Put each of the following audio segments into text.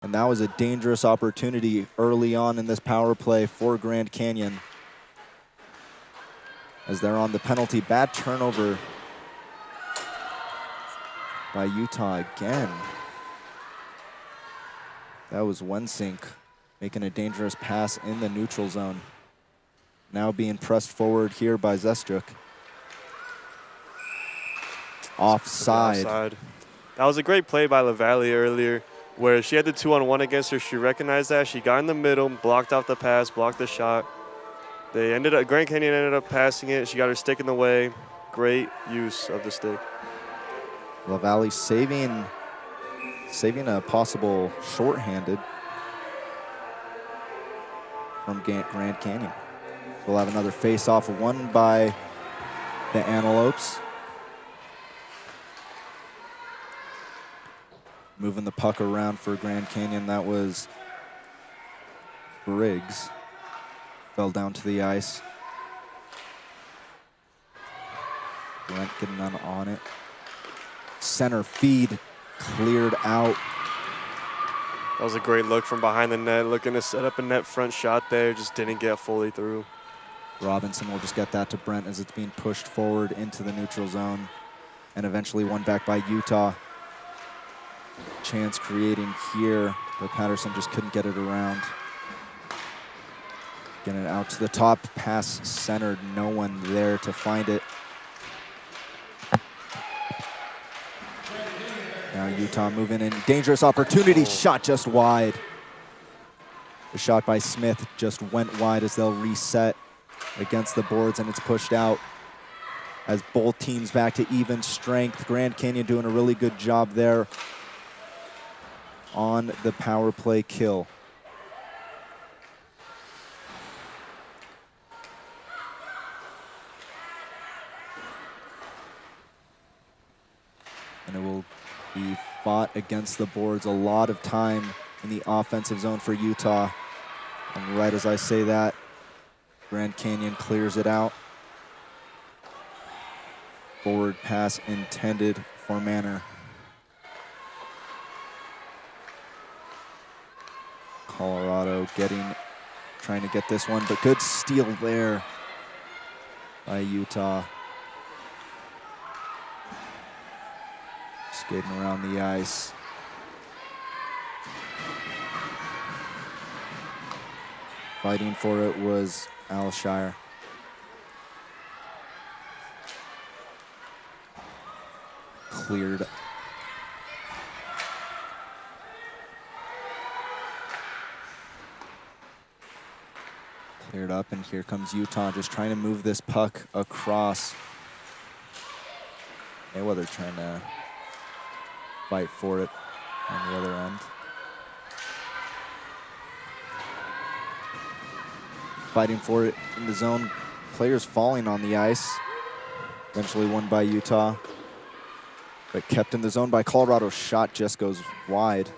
And that was a dangerous opportunity early on in this power play for Grand Canyon. As they're on the penalty, bad turnover by Utah again. That was Wensink making a dangerous pass in the neutral zone. Now being pressed forward here by Zestruk. Offside. That was a great play by LaValle earlier, where she had the 2-on-1 against her. She recognized that. She got in the middle, blocked off the pass, blocked the shot. Grand Canyon ended up passing it. She got her stick in the way. Great use of the stick. LaValle saving a possible shorthanded from Grand Canyon. We'll have another face-off, won by the Antelopes. Moving the puck around for Grand Canyon, that was Briggs. Fell down to the ice. Brent getting on it. Center feed cleared out. That was a great look from behind the net, looking to set up a net front shot there, just didn't get fully through. Robinson will just get that to Brent as it's being pushed forward into the neutral zone and eventually won back by Utah. Chance creating here, but Patterson just couldn't get it around. Getting it out to the top, pass centered, no one there to find it. Now Utah moving in, dangerous opportunity, shot just wide. The shot by Smith just went wide as they'll reset against the boards, and it's pushed out as both teams back to even strength. Grand Canyon doing a really good job there on the power play kill. And it will be fought against the boards a lot of time in the offensive zone for Utah. And right as I say that, Grand Canyon clears it out. Forward pass intended for Manor. Colorado trying to get this one, but good steal there by Utah. Skating around the ice. Fighting for it was Alshire. Cleared. Cleared up, and here comes Utah just trying to move this puck across. Mayweather trying to fight for it on the other end. Fighting for it in the zone. Players falling on the ice. Eventually won by Utah, but kept in the zone by Colorado. Shot just goes wide.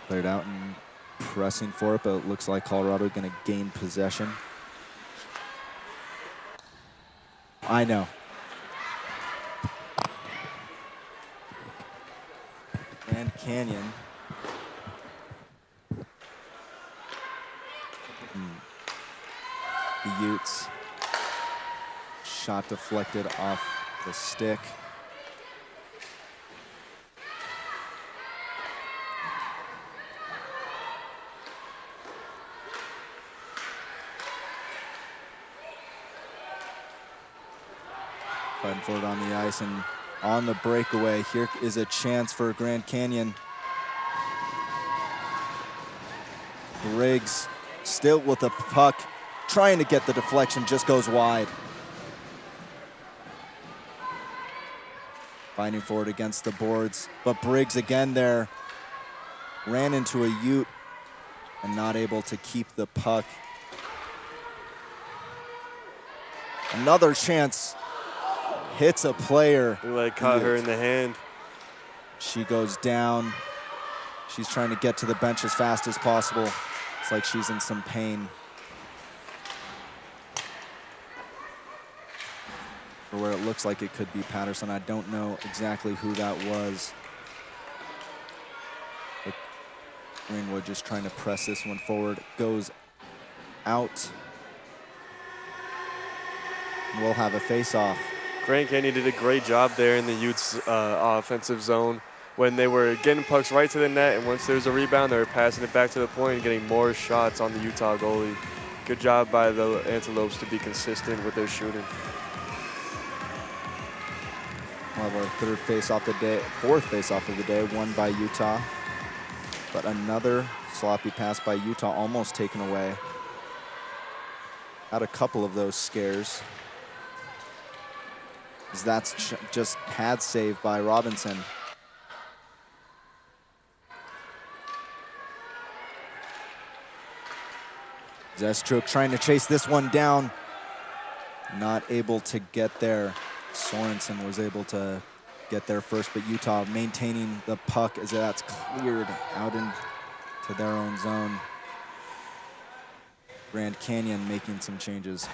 Cleared out and pressing for it, but it looks like Colorado going to gain possession. I know. Grand Canyon. The Utes. Shot deflected off the stick. Fighting for it on the ice, and on the breakaway, here is a chance for Grand Canyon. Briggs still with the puck, trying to get the deflection, just goes wide. Fighting for it against the boards, but Briggs again there ran into a Ute and not able to keep the puck. Another chance. Hits a player. Like caught her in the hand. She goes down. She's trying to get to the bench as fast as possible. It's like she's in some pain. or where it looks like it could be Patterson. I don't know exactly who that was. But Greenwood just trying to press this one forward. Goes out. We'll have a face-off. Grand Canyon did a great job there in the Utes offensive zone when they were getting pucks right to the net, and once there was a rebound, they were passing it back to the point and getting more shots on the Utah goalie. Good job by the Antelopes to be consistent with their shooting. We'll have our third face-off of the day, fourth face-off of the day, won by Utah. But another sloppy pass by Utah, almost taken away. Had a couple of those scares. That's just pad save by Robinson. Zestruk trying to chase this one down. Not able to get there. Sorensen was able to get there first, but Utah maintaining the puck as that's cleared out into their own zone. Grand Canyon making some changes.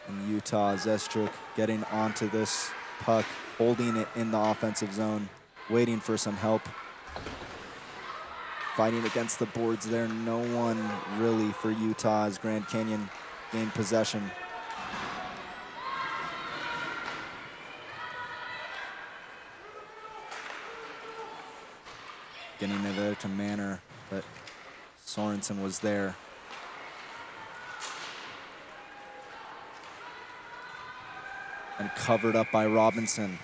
And Utah, Zestruk getting onto this puck, holding it in the offensive zone, waiting for some help. Fighting against the boards there, no one really for Utah as Grand Canyon gained possession. Getting it there to Manor, but Sorensen was there. And covered up by Robinson.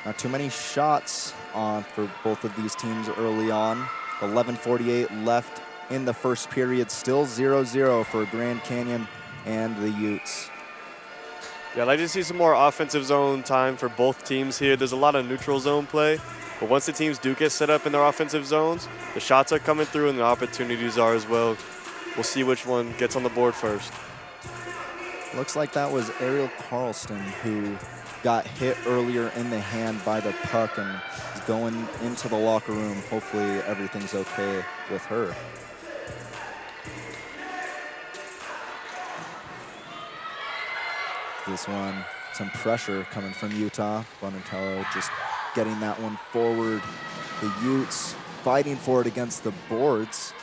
Not too many shots on for both of these teams early on. 11:48 left in the first period. Still 0-0 for Grand Canyon and the Utes. Yeah, I'd like to see some more offensive zone time for both teams here. There's a lot of neutral zone play, but once the teams do get set up in their offensive zones, the shots are coming through and the opportunities are as well. We'll see which one gets on the board first. Looks like that was Ariel Carlston who got hit earlier in the hand by the puck and is going into the locker room. Hopefully everything's okay with her. This one, some pressure coming from Utah. Bonatello just getting that one forward. The Utes fighting for it against the boards.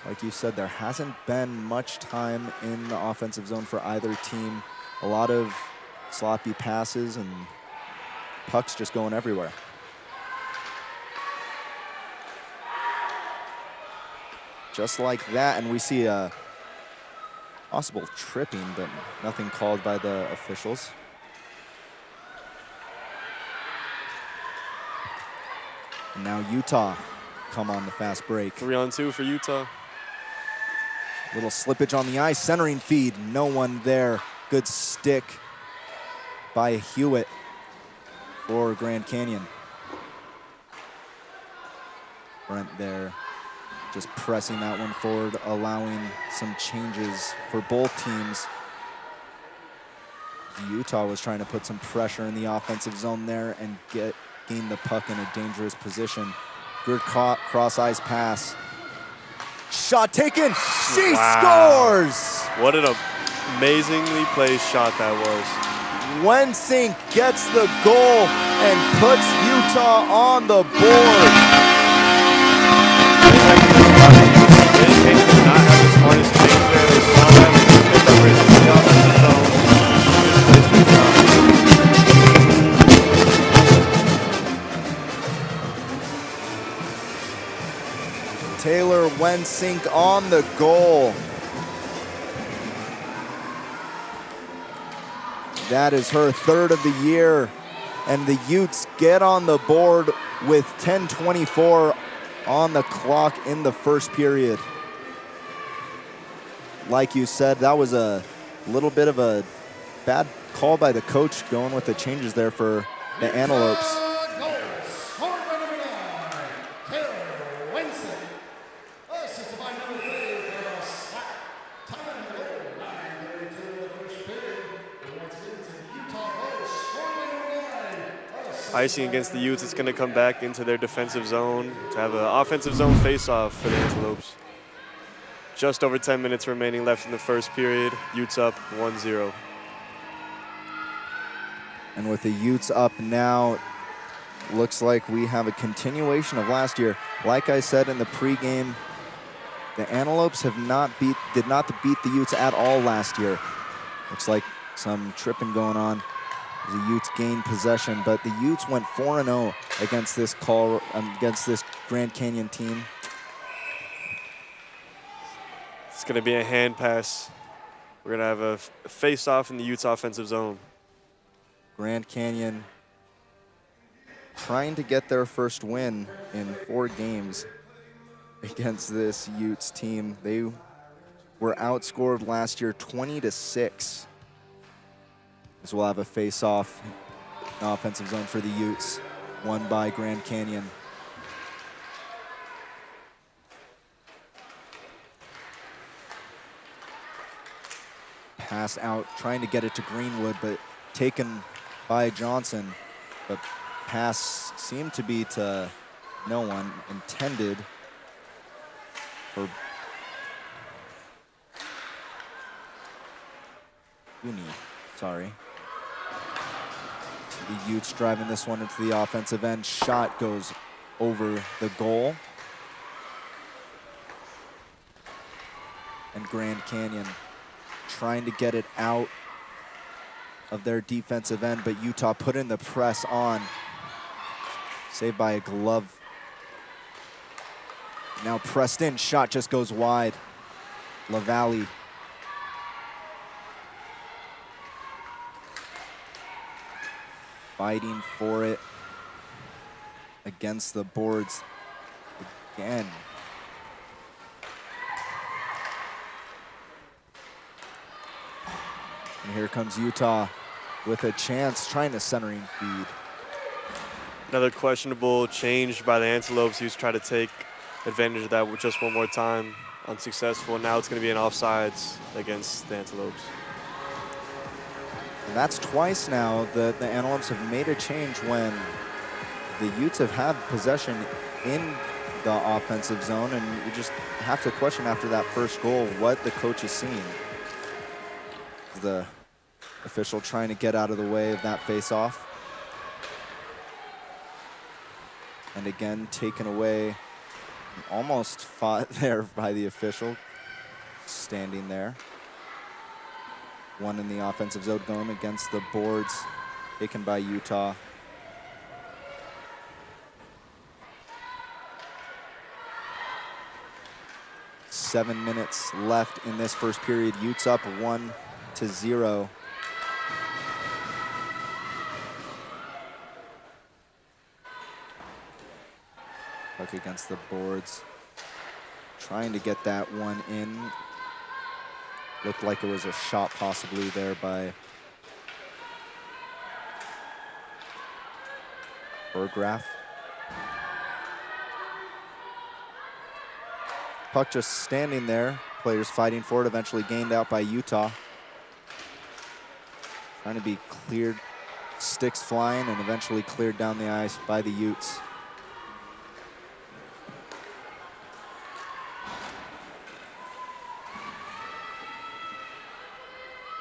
Like you said, there hasn't been much time in the offensive zone for either team. A lot of sloppy passes and pucks just going everywhere. Just like that, and we see a possible tripping, but nothing called by the officials. And now Utah come on the fast break. 3-on-2 for Utah. Little slippage on the ice, centering feed, no one there. Good stick by Hewitt for Grand Canyon. Brent there, just pressing that one forward, allowing some changes for both teams. Utah was trying to put some pressure in the offensive zone there and gain the puck in a dangerous position. Good cross ice pass. Shot taken, she scores! What an amazingly placed shot that was. Wensink gets the goal and puts Utah on the board. They did not have the smartest change there. They saw that when they picked up in the offensive zone. Taylor Wensink on the goal. That is her third of the year, and the Utes get on the board with 10:24 on the clock in the first period. Like you said, that was a little bit of a bad call by the coach going with the changes there for the Antelopes. icing against the Utes. It's going to come back into their defensive zone to have an offensive zone face-off for the Antelopes. Just over 10 minutes remaining left in the first period. Utes up 1-0. And with the Utes up now, looks like we have a continuation of last year. Like I said in the pregame, the Antelopes did not beat the Utes at all last year. Looks like some tripping going on. The Utes gained possession, but the Utes went 4-0 against this Grand Canyon team. It's going to be a hand pass. We're going to have a face-off in the Utes offensive zone. Grand Canyon trying to get their first win in 4 games against this Utes team. They were outscored last year 20-6. As we'll have a face-off offensive zone for the Utes, won by Grand Canyon. Pass out, trying to get it to Greenwood, but taken by Johnson. But pass seemed to be to no one, intended for Uni, sorry. The Utes driving this one into the offensive end. Shot goes over the goal. And Grand Canyon trying to get it out of their defensive end, but Utah put in the press on. Saved by a glove. Now pressed in, shot just goes wide. LaValle. Fighting for it against the boards again. And here comes Utah with a chance, trying to centering feed. Another questionable change by the Antelopes. He was trying to take advantage of that with just one more time. Unsuccessful. Now it's going to be an offsides against the Antelopes. And that's twice now that the Antelopes have made a change when the Utes have had possession in the offensive zone, and you just have to question after that first goal what the coach is seeing. The official trying to get out of the way of that face-off. And again, taken away, almost fought there by the official, standing there. One in the offensive zone going against the boards, taken by Utah. Seven minutes left in this first period. Utes up 1-0. Puck against the boards. Trying to get that one in. Looked like it was a shot possibly there by Burgraff. Puck just standing there. Players fighting for it, eventually gained out by Utah. Trying to be cleared, sticks flying, and eventually cleared down the ice by the Utes.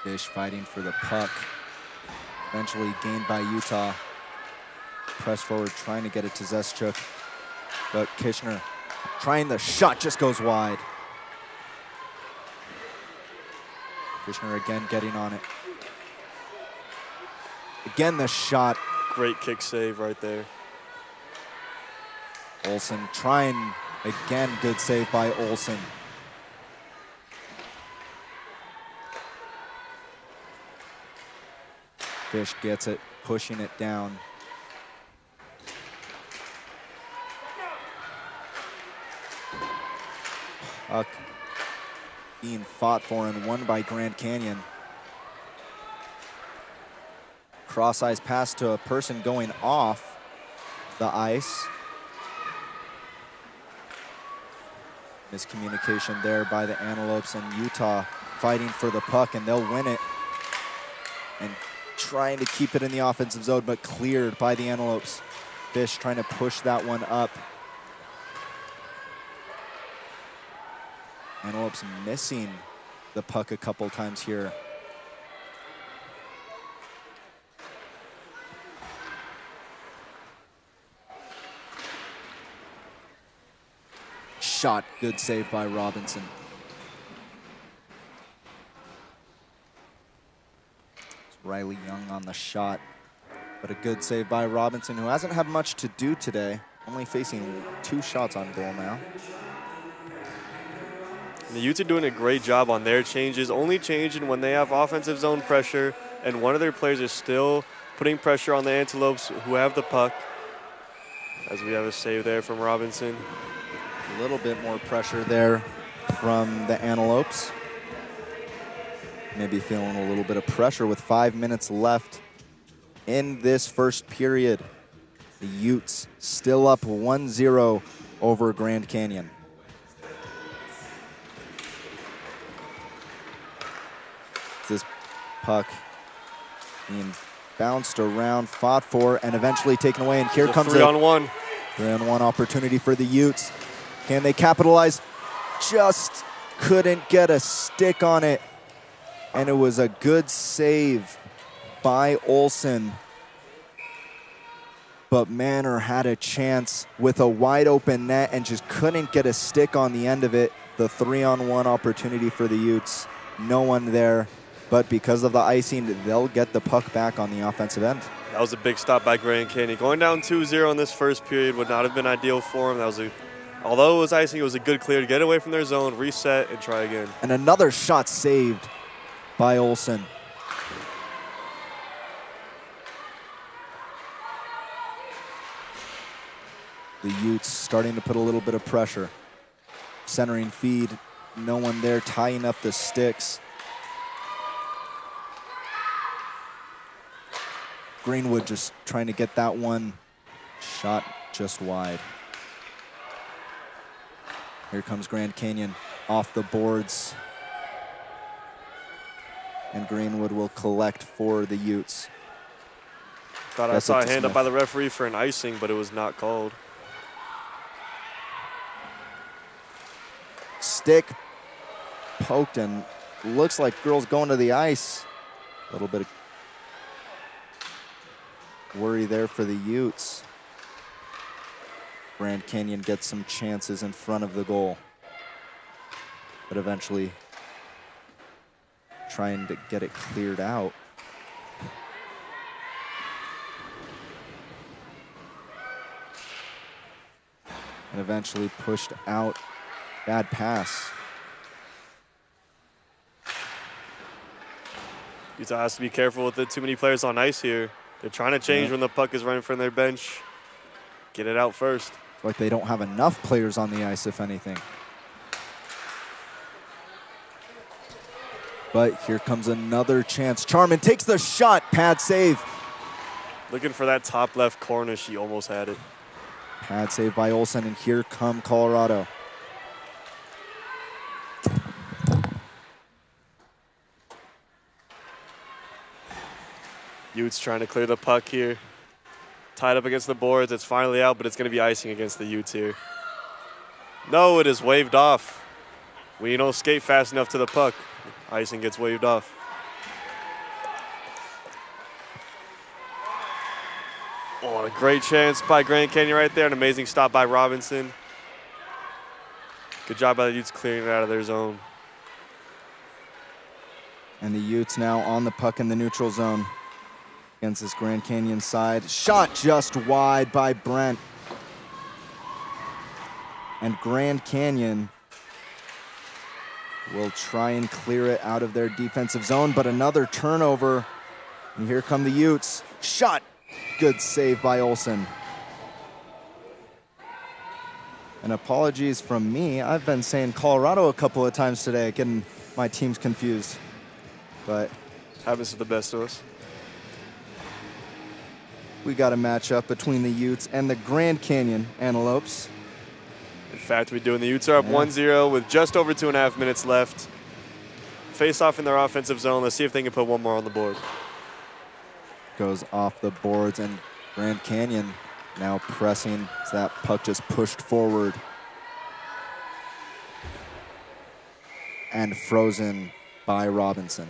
Fish fighting for the puck. Eventually gained by Utah. Press forward, trying to get it to Zeschuk. But Kishner trying the shot, just goes wide. Kishner again getting on it. Again the shot. Great kick save right there. Olsen trying again, good save by Olsen. Fish gets it, pushing it down. Puck being fought for and won by Grand Canyon. Cross ice pass to a person going off the ice. Miscommunication there by the Antelopes, and Utah fighting for the puck, and they'll win it. And trying to keep it in the offensive zone, but cleared by the Antelopes. Fish trying to push that one up. Antelopes missing the puck a couple times here. Shot, good save by Robinson. Riley Young on the shot, but a good save by Robinson, who hasn't had much to do today, only facing 2 shots on goal now. The Utes are doing a great job on their changes, only changing when they have offensive zone pressure, and one of their players is still putting pressure on the Antelopes who have the puck, as we have a save there from Robinson. A little bit more pressure there from the Antelopes. Maybe feeling a little bit of pressure with 5 minutes left in this first period. The Utes still up 1-0 over Grand Canyon. This puck being bounced around, fought for, and eventually taken away. And here comes a 3-on-1. 3-on-1 opportunity for the Utes. Can they capitalize? Just couldn't get a stick on it. And it was a good save by Olsen. But Manor had a chance with a wide open net and just couldn't get a stick on the end of it. The 3-on-1 opportunity for the Utes. No one there, but because of the icing, they'll get the puck back on the offensive end. That was a big stop by Grand Canyon. Going down 2-0 in this first period would not have been ideal for them. Although it was icing, it was a good clear to get away from their zone, reset, and try again. And another shot saved by Olsen. The Utes starting to put a little bit of pressure. Centering feed, no one there, tying up the sticks. Greenwood just trying to get that one shot just wide. Here comes Grand Canyon off the boards. And Greenwood will collect for the Utes. Thought I saw a hand up by the referee for an icing, but it was not called. Stick poked and looks like girls going to the ice. A little bit of worry there for the Utes. Grand Canyon gets some chances in front of the goal, but eventually trying to get it cleared out. And eventually pushed out. Bad pass. Utah has to be careful with the too many players on ice here. They're trying to change when the puck is right in front of their bench. Get it out first. Like they don't have enough players on the ice, if anything. But here comes another chance. Charman takes the shot. Pad save. Looking for that top left corner. She almost had it. Pad save by Olsen, and here come Colorado. Utes trying to clear the puck here. Tied up against the boards. It's finally out, but it's going to be icing against the Utes here. No, it is waved off. We don't skate fast enough to the puck. Icing gets waved off. Oh, a great chance by Grand Canyon right there. An amazing stop by Robinson. Good job by the Utes clearing it out of their zone. And the Utes now on the puck in the neutral zone against this Grand Canyon side. Shot just wide by Brent. And Grand Canyon will try and clear it out of their defensive zone, but another turnover. And here come the Utes. Shot. Good save by Olsen. And apologies from me. I've been saying Colorado a couple of times today, getting my teams confused. But happens to the best of us. We got a matchup between the Utes and the Grand Canyon Antelopes. In fact, we do, and the Utes are up 1-0 with just over 2.5 minutes left. Face off in their offensive zone. Let's see if they can put one more on the board. goes off the boards, and Grand Canyon now pressing as that puck just pushed forward and frozen by Robinson.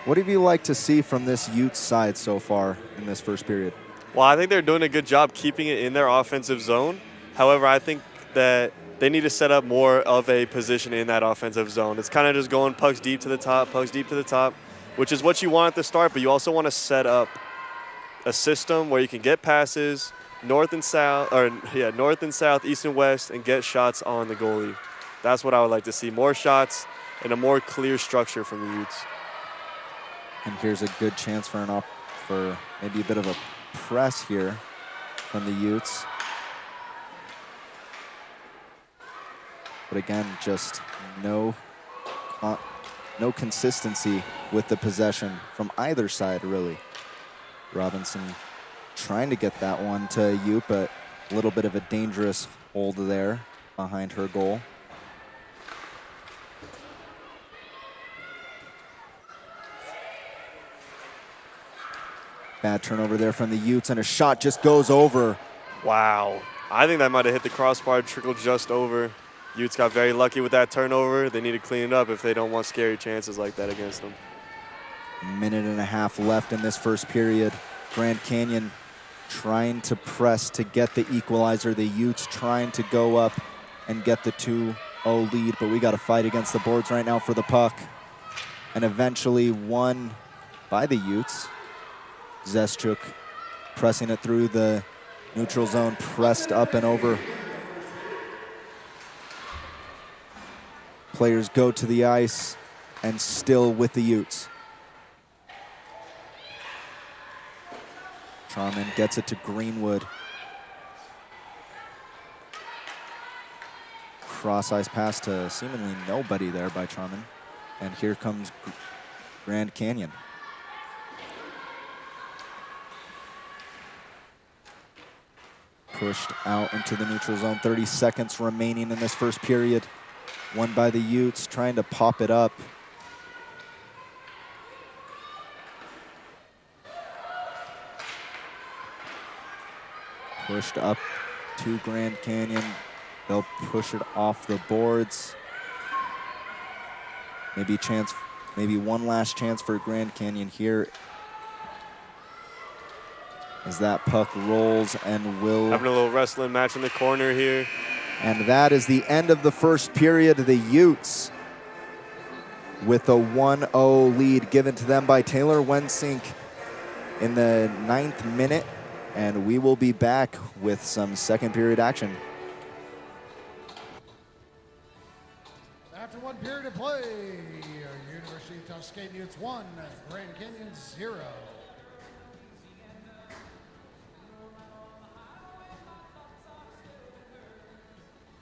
What have you liked to see from this Utes side so far in this first period? Well, I think they're doing a good job keeping it in their offensive zone. However, I think that they need to set up more of a position in that offensive zone. It's kind of just going pucks deep to the top, which is what you want at the start, but you also want to set up a system where you can get passes north and south, east and west, and get shots on the goalie. That's what I would like to see, more shots and a more clear structure from the Utes. And here's a good chance for for maybe a bit of a press here from the Utes. But again, just no consistency with the possession from either side, really. Robinson trying to get that one to Ute, but a little bit of a dangerous hold there behind her goal. Bad turnover there from the Utes, and a shot just goes over. Wow. I think that might have hit the crossbar, trickled just over. Utes got very lucky with that turnover. They need to clean it up if they don't want scary chances like that against them. Minute and a half left in this first period. Grand Canyon trying to press to get the equalizer. The Utes trying to go up and get the 2-0 lead, but we got to fight against the boards right now for the puck. And eventually won by the Utes. Zeschuk pressing it through the neutral zone, pressed up and over. Players go to the ice and still with the Utes. Charman gets it to Greenwood. Cross ice pass to seemingly nobody there by Charman. And here comes Grand Canyon. Pushed out into the neutral zone. 30 seconds remaining in this first period. Won by the Utes, trying to pop it up. Pushed up to Grand Canyon. They'll push it off the boards. Maybe one last chance for Grand Canyon here. As that puck rolls and will... Having a little wrestling match in the corner here. And that is the end of the first period. The Utes with a 1-0 lead given to them by Taylor Wensink in the 9th minute. And we will be back with some second period action. After one period of play, University of Tuscany Utes 1, Grand Canyon 0.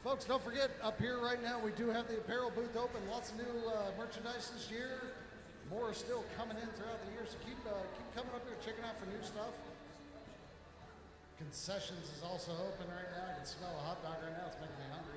Folks, don't forget, up here right now, we do have the apparel booth open. Lots of new merchandise this year. More is still coming in throughout the year, so keep coming up here, checking out for new stuff. Concessions is also open right now. I can smell a hot dog right now. It's making me hungry.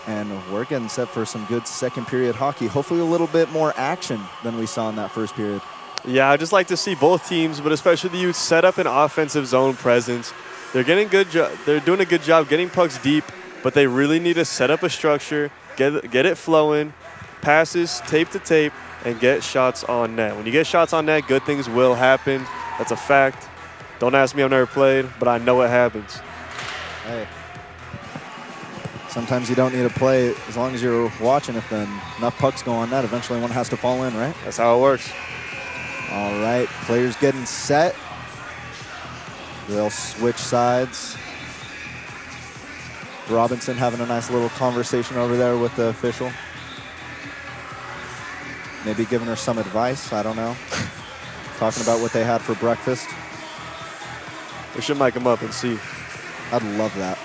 And we're getting set for some good second period hockey. Hopefully a little bit more action than we saw in that first period. Yeah, I just like to see both teams, but especially the Utes, set up an offensive zone presence. They're getting they're doing a good job getting pucks deep, but they really need to set up a structure, get it flowing, passes tape to tape, and get shots on net. When you get shots on net, good things will happen. That's a fact. Don't ask me, I've never played, but I know it happens. Hey. Sometimes you don't need to play as long as you're watching. If enough pucks go on net, eventually one has to fall in, right? That's how it works. All right, players getting set. They'll switch sides. Robinson having a nice little conversation over there with the official. Maybe giving her some advice, I don't know. Talking about what they had for breakfast. We should mic them up and see. I'd love that.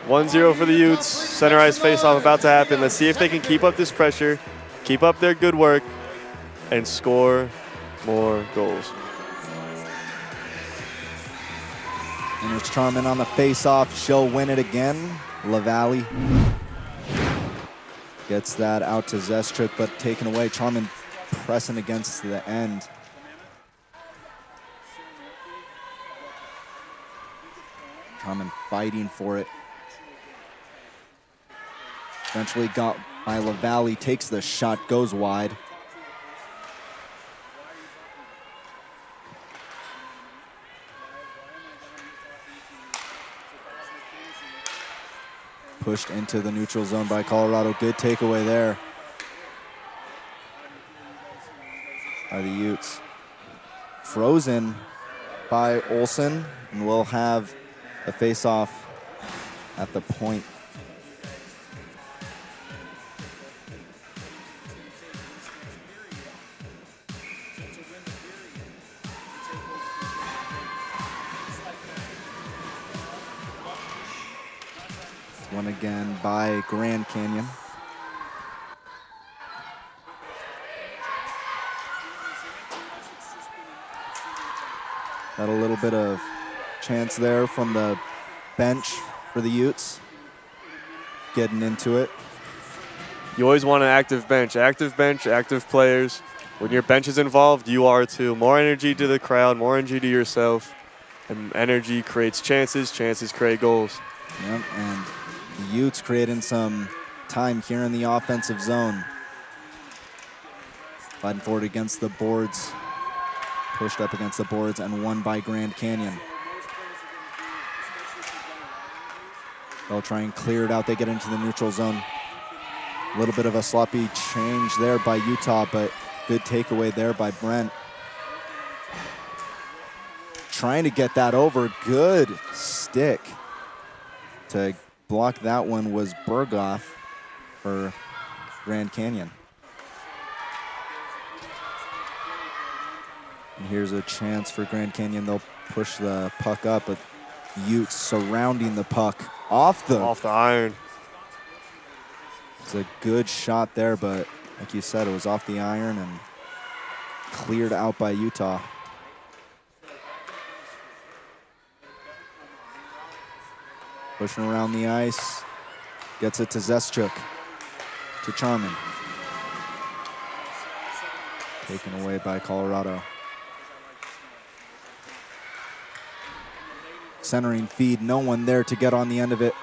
(1-0) for the Utes. Center ice face-off about to happen. Let's see if they can keep up this pressure, keep up their good work, and score more goals. And it's Charman on the face-off. She'll win it again. LaValle gets that out to Zestruk, but taken away. Charman pressing against the end. Charman fighting for it. Eventually got by LaValle, takes the shot, goes wide. Pushed into the neutral zone by Colorado. Good takeaway there by the Utes. Frozen by Olsen, and we'll have a face-off at the point. One again by Grand Canyon. Got a little bit of chance there from the bench for the Utes. Getting into it. You always want an active bench, active players. When your bench is involved, you are too. More energy to the crowd, more energy to yourself. And energy creates chances, chances create goals. Yep, and the Utes creating some time here in the offensive zone. Fighting for it against the boards. Pushed up against the boards and won by Grand Canyon. They'll try and clear it out. They get into the neutral zone. A little bit of a sloppy change there by Utah, but good takeaway there by Brent. Trying to get that over. Good stick. To block that one was Berghoff for Grand Canyon. And here's a chance for Grand Canyon. They'll push the puck up, but Utes surrounding the puck off the iron. It's a good shot there, but like you said, it was off the iron and cleared out by Utah. Pushing around the ice, gets it to Zestruk, to Charman. Taken away by Colorado. Centering feed, no one there to get on the end of it.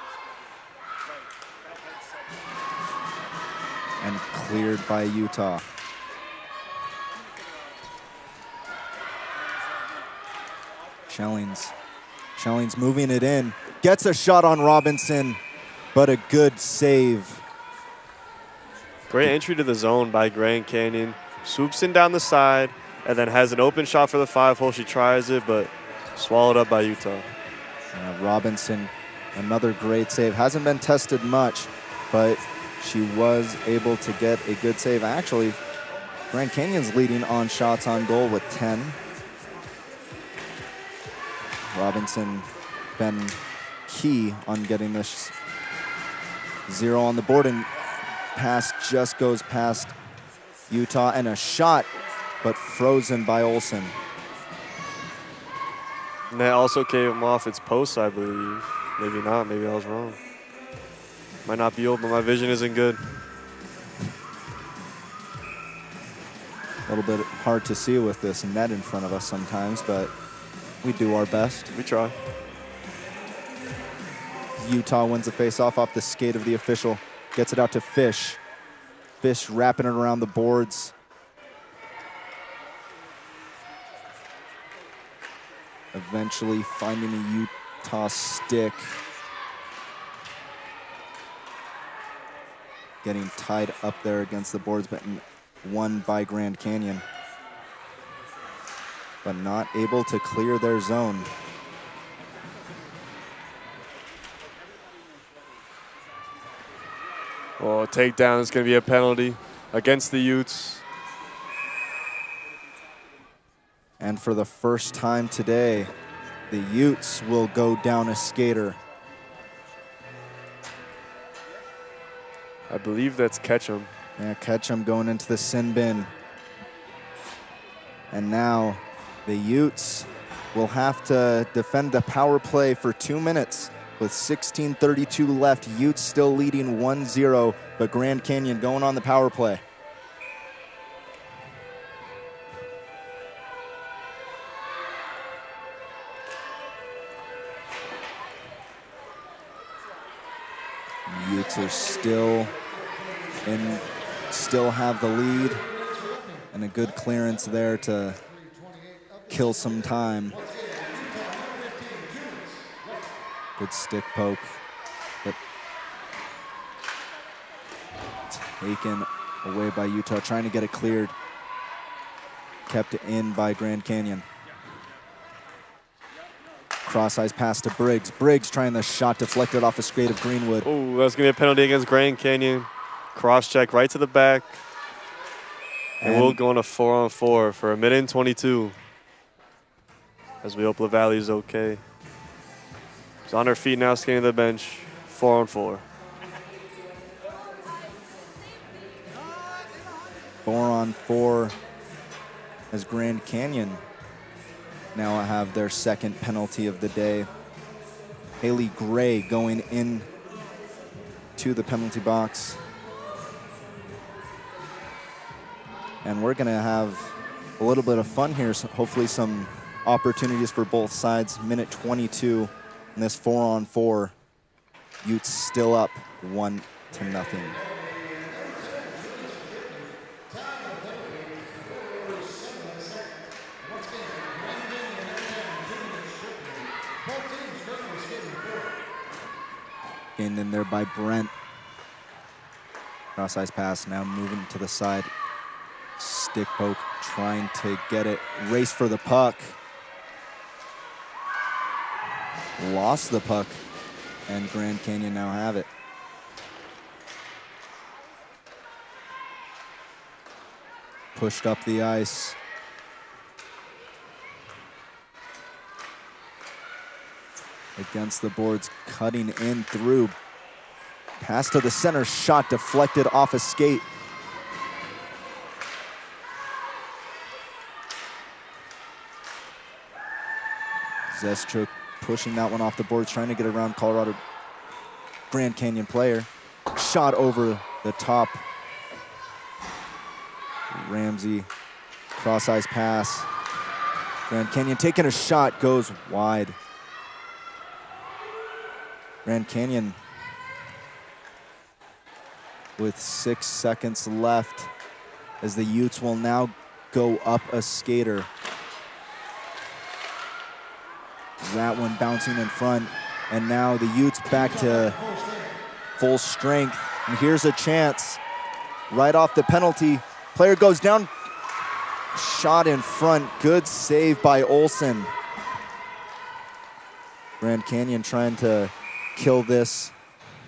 And cleared by Utah. Schellings moving it in. Gets a shot on Robinson, but a good save. Great entry to the zone by Grand Canyon. Swoops in down the side and then has an open shot for the 5-hole. She tries it, but swallowed up by Utah. Robinson, another great save. Hasn't been tested much, but she was able to get a good save. Actually, Grand Canyon's leading on shots on goal with 10. Robinson been key on getting this 0 on the board, and pass just goes past Utah, and a shot but frozen by Olsen. And that also came off its post, I believe. Maybe not. Maybe I was wrong. Might not be open. My vision isn't good. A little bit hard to see with this net in front of us sometimes, but we do our best. We try. Utah wins the face-off off the skate of the official. Gets it out to Fish. Fish wrapping it around the boards. Eventually finding a Utah stick. Getting tied up there against the boards, but won by Grand Canyon. But not able to clear their zone. Well, a takedown is going to be a penalty against the Utes. And for the first time today, the Utes will go down a skater. I believe that's Ketchum. Yeah, Ketchum going into the sin bin. And now the Utes will have to defend the power play for 2 minutes. With 16:32 left, Utes still leading 1-0, but Grand Canyon going on the power play. Utes are still have the lead, and a good clearance there to kill some time. Good stick poke, but taken away by Utah, trying to get it cleared. Kept in by Grand Canyon. Cross-ice pass to Briggs. Briggs trying the shot deflected off a skate of Greenwood. Oh, that's going to be a penalty against Grand Canyon. Cross-check right to the back. And we'll go on a 4-on-4 for 1:22. As we hope LaValle is okay. He's on her feet now, skating to the bench. 4-on-4. 4-on-4 as Grand Canyon now have their second penalty of the day. Haley Gray going in to the penalty box. And we're gonna have a little bit of fun here, so hopefully some opportunities for both sides. Minute 22 in this 4-on-4. Utes still up 1-0. Gained in there by Brent. Cross-ice pass now moving to the side. Stick poke trying to get it. Race for the puck. Lost the puck, and Grand Canyon now have it. Pushed up the ice. Against the boards, cutting in through. Pass to the center, shot deflected off a skate. Zeschuk pushing that one off the boards, trying to get around Colorado Grand Canyon player. Shot over the top. Ramsey, cross-ice pass. Grand Canyon taking a shot, goes wide. Grand Canyon with 6 seconds left as the Utes will now go up a skater. That one bouncing in front, and now the Utes back to full strength. And here's a chance right off the penalty. Player goes down, shot in front, good save by Olsen. Grand Canyon trying to kill this.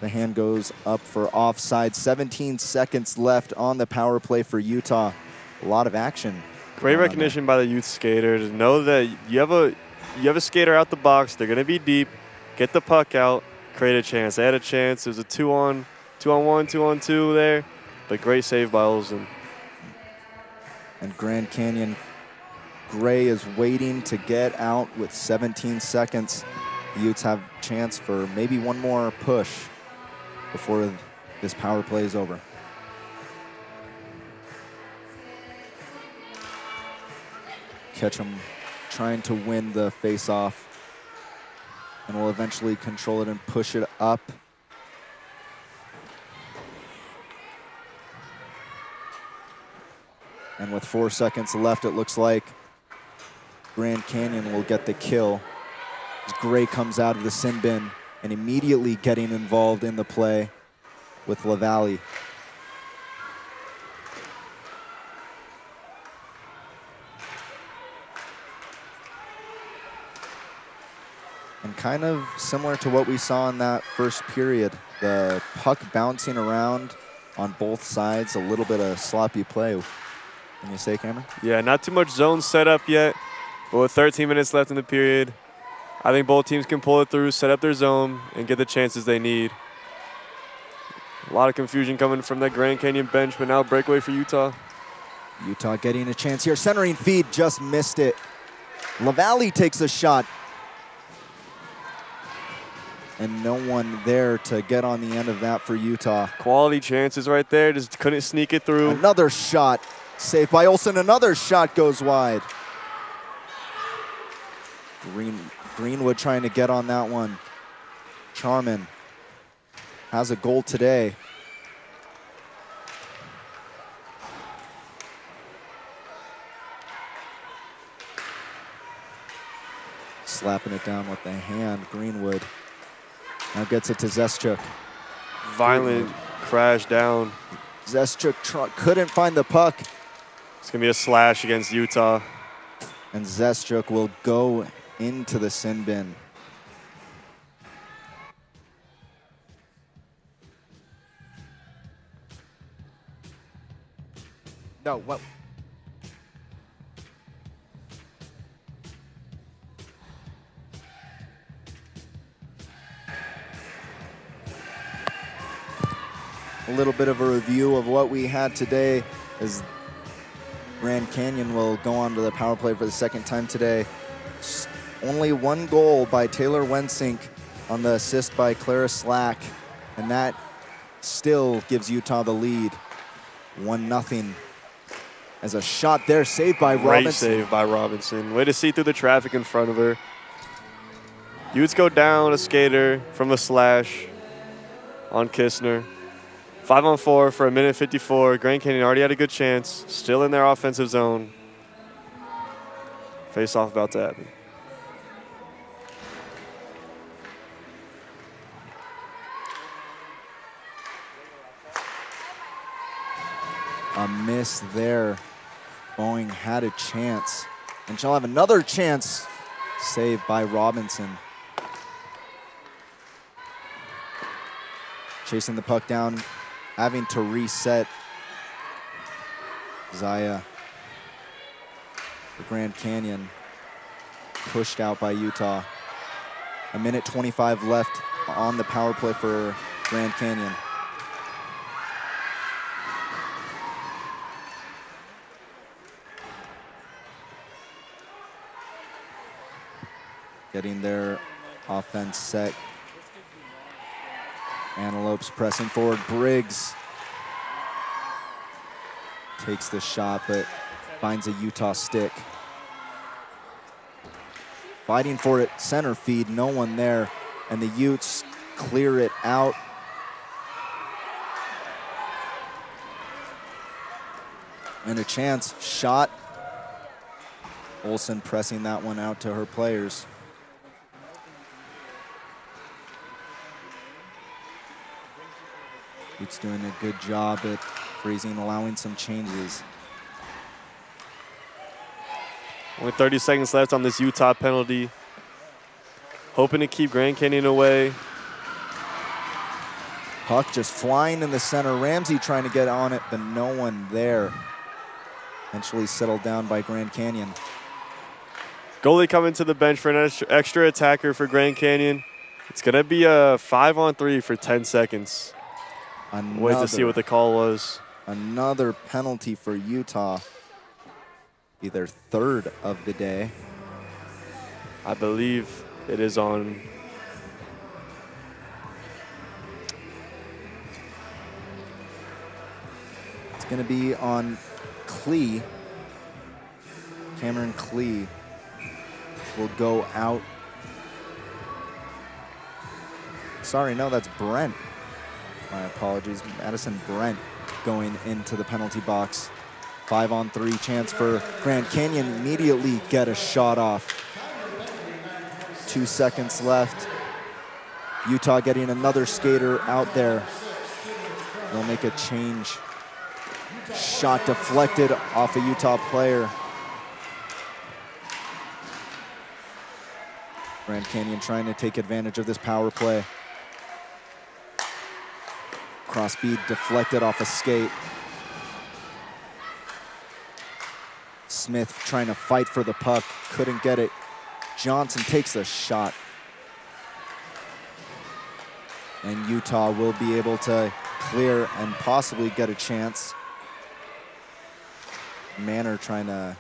The hand goes up for offside. 17 seconds left on the power play for Utah. A lot of action. Great recognition by the youth skater to know that you have a skater out the box. They're going to be deep. Get the puck out. Create a chance. They had a chance. It was a 2-on-1, 2-on-2 there. But great save by Olsen. And Grand Canyon Gray is waiting to get out with 17 seconds. The Utes have a chance for maybe one more push before this power play is over. Ketchum trying to win the face-off and will eventually control it and push it up. And with 4 seconds left, it looks like Grand Canyon will get the kill. As Gray comes out of the sin bin and immediately getting involved in the play with LaValle. And kind of similar to what we saw in that first period, the puck bouncing around on both sides, a little bit of sloppy play. Can you say, Cameron? Yeah, not too much zone set up yet, but with 13 minutes left in the period, I think both teams can pull it through, set up their zone, and get the chances they need. A lot of confusion coming from that Grand Canyon bench, but now breakaway for Utah. Utah getting a chance here. Centering feed, just missed it. LaValle takes a shot. And no one there to get on the end of that for Utah. Quality chances right there, just couldn't sneak it through. Another shot, saved by Olsen. Another shot goes wide. Greenwood trying to get on that one. Charman has a goal today. Slapping it down with the hand, Greenwood. Now gets it to Zeschuk. Violent crash down. Zeschuk couldn't find the puck. It's going to be a slash against Utah. And Zeschuk will go into the sin bin. No, what? A little bit of a review of what we had today as Grand Canyon will go on to the power play for the second time today. Only one goal by Taylor Wensink on the assist by Clara Slack, and that still gives Utah the lead, 1-0. As a shot there, saved by Robinson. Great save by Robinson. Way to see through the traffic in front of her. Utes go down a skater from a slash on Kistner. 5-on-4 for 1:54. Grand Canyon already had a good chance. Still in their offensive zone. Face off about to happen. A miss there. Boeing had a chance. And she'll have another chance. Saved by Robinson. Chasing the puck down. Having to reset. Zaya. The Grand Canyon. Pushed out by Utah. 1:25 left on the power play for Grand Canyon. Getting their offense set. Antelopes pressing forward. Briggs takes the shot, but finds a Utah stick. Fighting for it, center feed, no one there. And the Utes clear it out. And a chance, shot. Olsen pressing that one out to her players. Utes doing a good job at freezing, allowing some changes. Only 30 seconds left on this Utah penalty. Hoping to keep Grand Canyon away. Puck just flying in the center. Ramsey trying to get on it, but no one there. Eventually settled down by Grand Canyon. Goalie coming to the bench for an extra attacker for Grand Canyon. It's going to be a 5-on-3 for 10 seconds. Wait to see what the call was. Another penalty for Utah. Be their third of the day. I believe it is on. It's going to be on Klee. Cameron Klee will go out. Sorry, no, that's Brent. My apologies. Madison Brent going into the penalty box. 5-on-3 chance for Grand Canyon. Immediately get a shot off. 2 seconds left. Utah getting another skater out there. They'll make a change. Shot deflected off a Utah player. Grand Canyon trying to take advantage of this power play. Cross feed deflected off a skate. Smith trying to fight for the puck, couldn't get it. Johnson takes the shot. And Utah will be able to clear and possibly get a chance. Manor trying to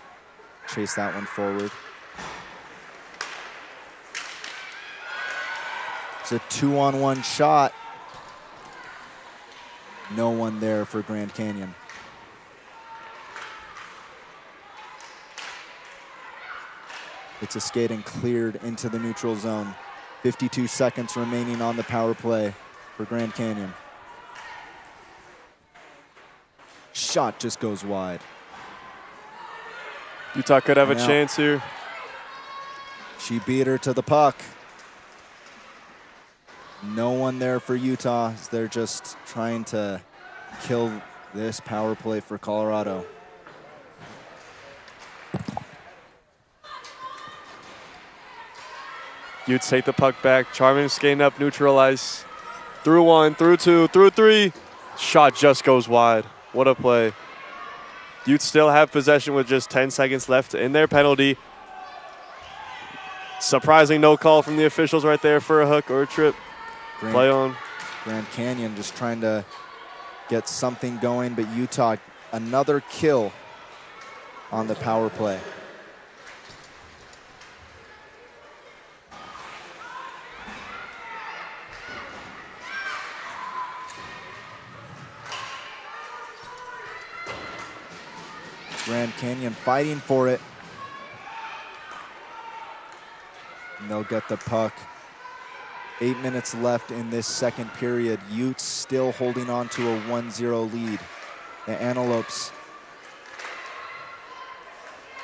chase that one forward. It's a 2-on-1 shot. No one there for Grand Canyon. It's a skate and cleared into the neutral zone. 52 seconds remaining on the power play for Grand Canyon. Shot just goes wide. Utah could have a Now, chance here. she beat her to the puck. No one there for Utah. They're just trying to kill this power play for Colorado. Utes take the puck back. Charming skating up, neutral ice. Through 1, through 2, through 3. Shot just goes wide. What a play. Utes still have possession with just 10 seconds left in their penalty. Surprising no call from the officials right there for a hook or a trip. Play on. Grand Canyon just trying to get something going, but Utah, another kill on the power play. Grand Canyon fighting for it. And they'll get the puck. 8 minutes left in this second period. Utes still holding on to a 1-0 lead. The Antelopes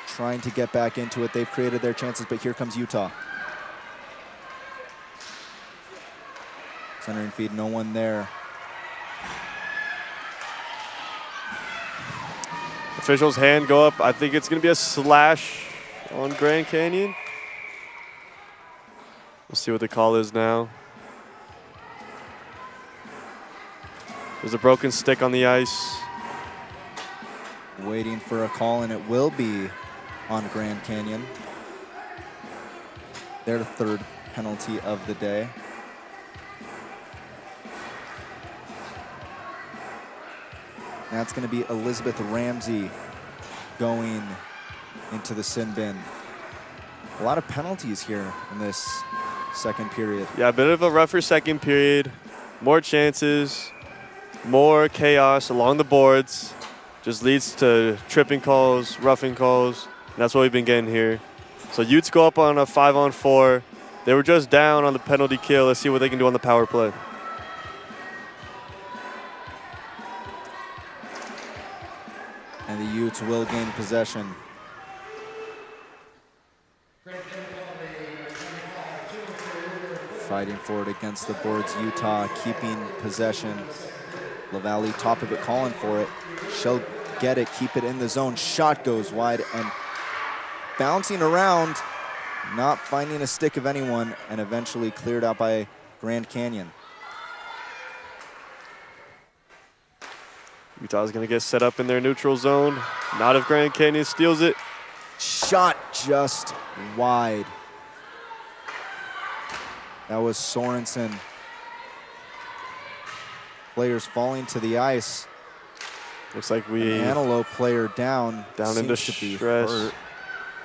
trying to get back into it. They've created their chances, but here comes Utah. Centering feed, no one there. Officials' hand go up. I think it's going to be a slash on Grand Canyon. We'll see what the call is now. There's a broken stick on the ice. Waiting for a call, and it will be on Grand Canyon. Their third penalty of the day. That's going to be Elizabeth Ramsey going into the sin bin. A lot of penalties here in this second period. Yeah, a bit of a rougher second period. More chances, more chaos along the boards. Just leads to tripping calls, roughing calls. And that's what we've been getting here. So Utes go up on a 5-on-4. They were just down on the penalty kill. Let's see what they can do on the power play. And the Utes will gain possession. Fighting for it against the boards. Utah keeping possession. LaValle top of it, calling for it. She'll get it, keep it in the zone. Shot goes wide and bouncing around, not finding a stick of anyone, and eventually cleared out by Grand Canyon. Utah's going to get set up in their neutral zone. Not if Grand Canyon steals it. Shot just wide. That was Sorensen. Players falling to the ice. Looks like An Antelope player down into seems to be stress. hurt.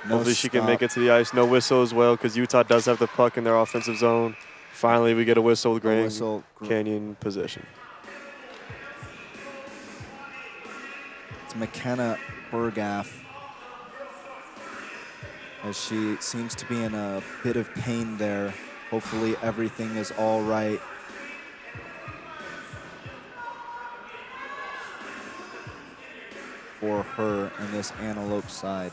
No Hopefully she can stop. make it to the ice. No whistle as well because Utah does have the puck in their offensive zone. Finally, we get a whistle with Grand whistle. Canyon possession. It's McKenna Bergaff, as she seems to be in a bit of pain there. Hopefully everything is all right. For her and this Antelope side.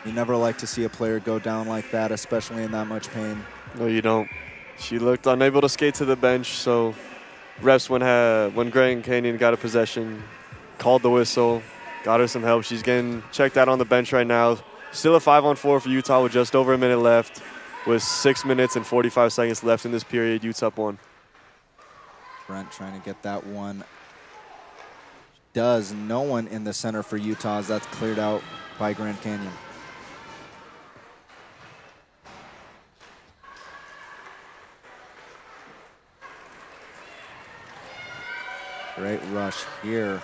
You never like to see a player go down like that, especially in that much pain. No, you don't. She looked unable to skate to the bench, so refs, when Grand Canyon got a possession, called the whistle, got her some help. She's getting checked out on the bench right now. Still a 5-on-4 for Utah with just over a minute left. With 6 minutes and 45 seconds left in this period, Utah's up 1. Brent trying to get that one. Does no one in the center for Utah as that's cleared out by Grand Canyon. Great rush here.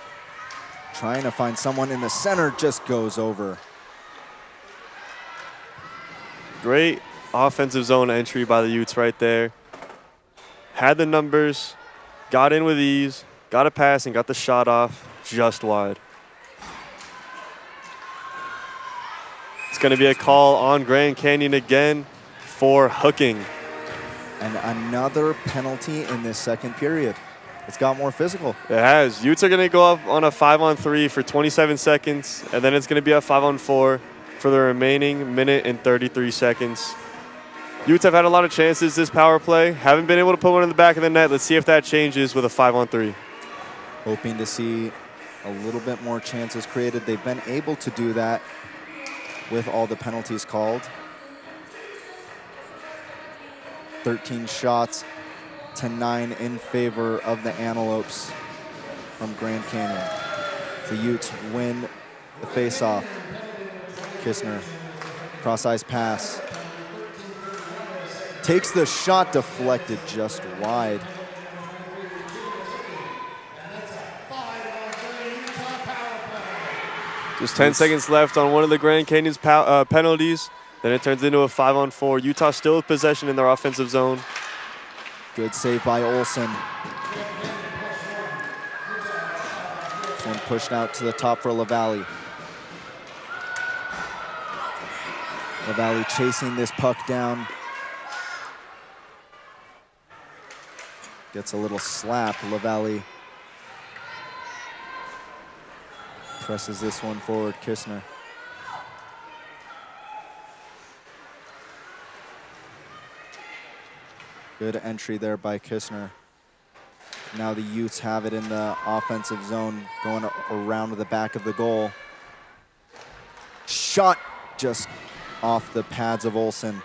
Trying to find someone in the center, just goes over. Great offensive zone entry by the Utes right there. Had the numbers, got in with ease, got a pass, and got the shot off just wide. It's going to be a call on Grand Canyon again for hooking. And another penalty in this second period. It's got more physical. It has. Utes are going to go up on a 5-on-3 for 27 seconds, and then it's going to be a 5-on-4 for the remaining minute and 33 seconds. Utes have had a lot of chances this power play. Haven't been able to put one in the back of the net. Let's see if that changes with a 5-on-3. Hoping to see a little bit more chances created. They've been able to do that with all the penalties called. 13 shots to 9 in favor of the Antelopes from Grand Canyon. The Utes win the faceoff. Kistner, cross-ice pass. Takes the shot, deflected just wide. Just 10 seconds left on one of the Grand Canyon's penalties. Then it turns into a 5-on-4. Utah still with possession in their offensive zone. Good save by Olsen. One pushed out to the top for LaValle. LaValle chasing this puck down. Gets a little slap. LaValle presses this one forward. Kistner. Good entry there by Kistner. Now the Utes have it in the offensive zone, going around the back of the goal. Shot just off the pads of Olsen.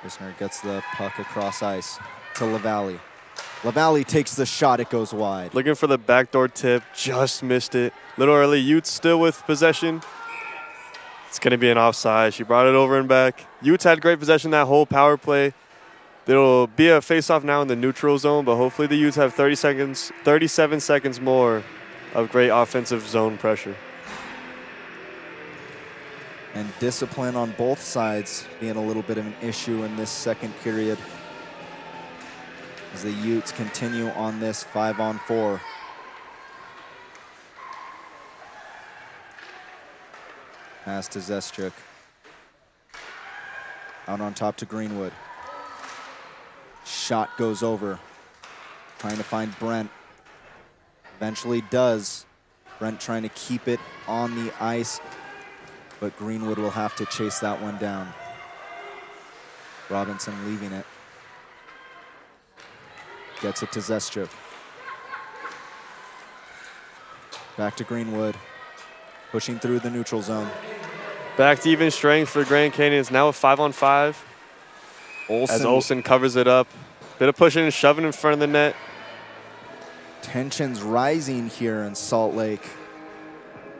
Kistner gets the puck across ice to LaValle. LaValle takes the shot, it goes wide. Looking for the backdoor tip, just missed it. Little early, Utes still with possession. It's going to be an offside. She brought it over and back. Utes had great possession that whole power play. There'll be a face-off now in the neutral zone, but hopefully the Utes have 37 seconds more of great offensive zone pressure. And discipline on both sides being a little bit of an issue in this second period as the Utes continue on this 5-on-4. Pass to Zestruk. Out on top to Greenwood. Shot goes over. Trying to find Brent. Eventually does. Brent trying to keep it on the ice, but Greenwood will have to chase that one down. Robinson leaving it. Gets it to Zestruk. Back to Greenwood. Pushing through the neutral zone. Back to even strength for Grand Canyon. It's now a 5-on-5. As Olsen covers it up. Bit of pushing and shoving in front of the net. Tensions rising here in Salt Lake.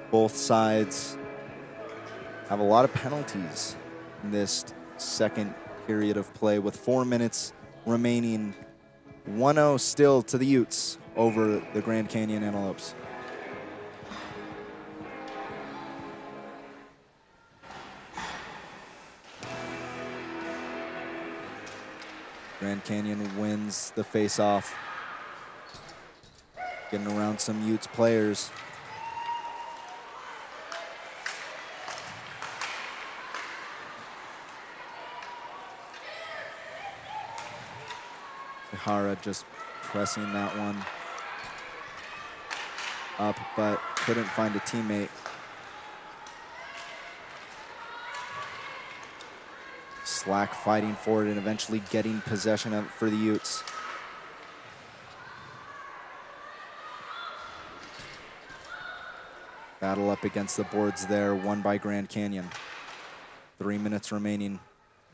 Both sides have a lot of penalties in this second period of play with 4 minutes remaining 1-0 still to the Utes over the Grand Canyon Antelopes. Grand Canyon wins the face-off. Getting around some Utes players. Ihara just pressing that one up, but couldn't find a teammate. Slack fighting for it and eventually getting possession of it for the Utes. Battle up against the boards there, won by Grand Canyon. 3 minutes remaining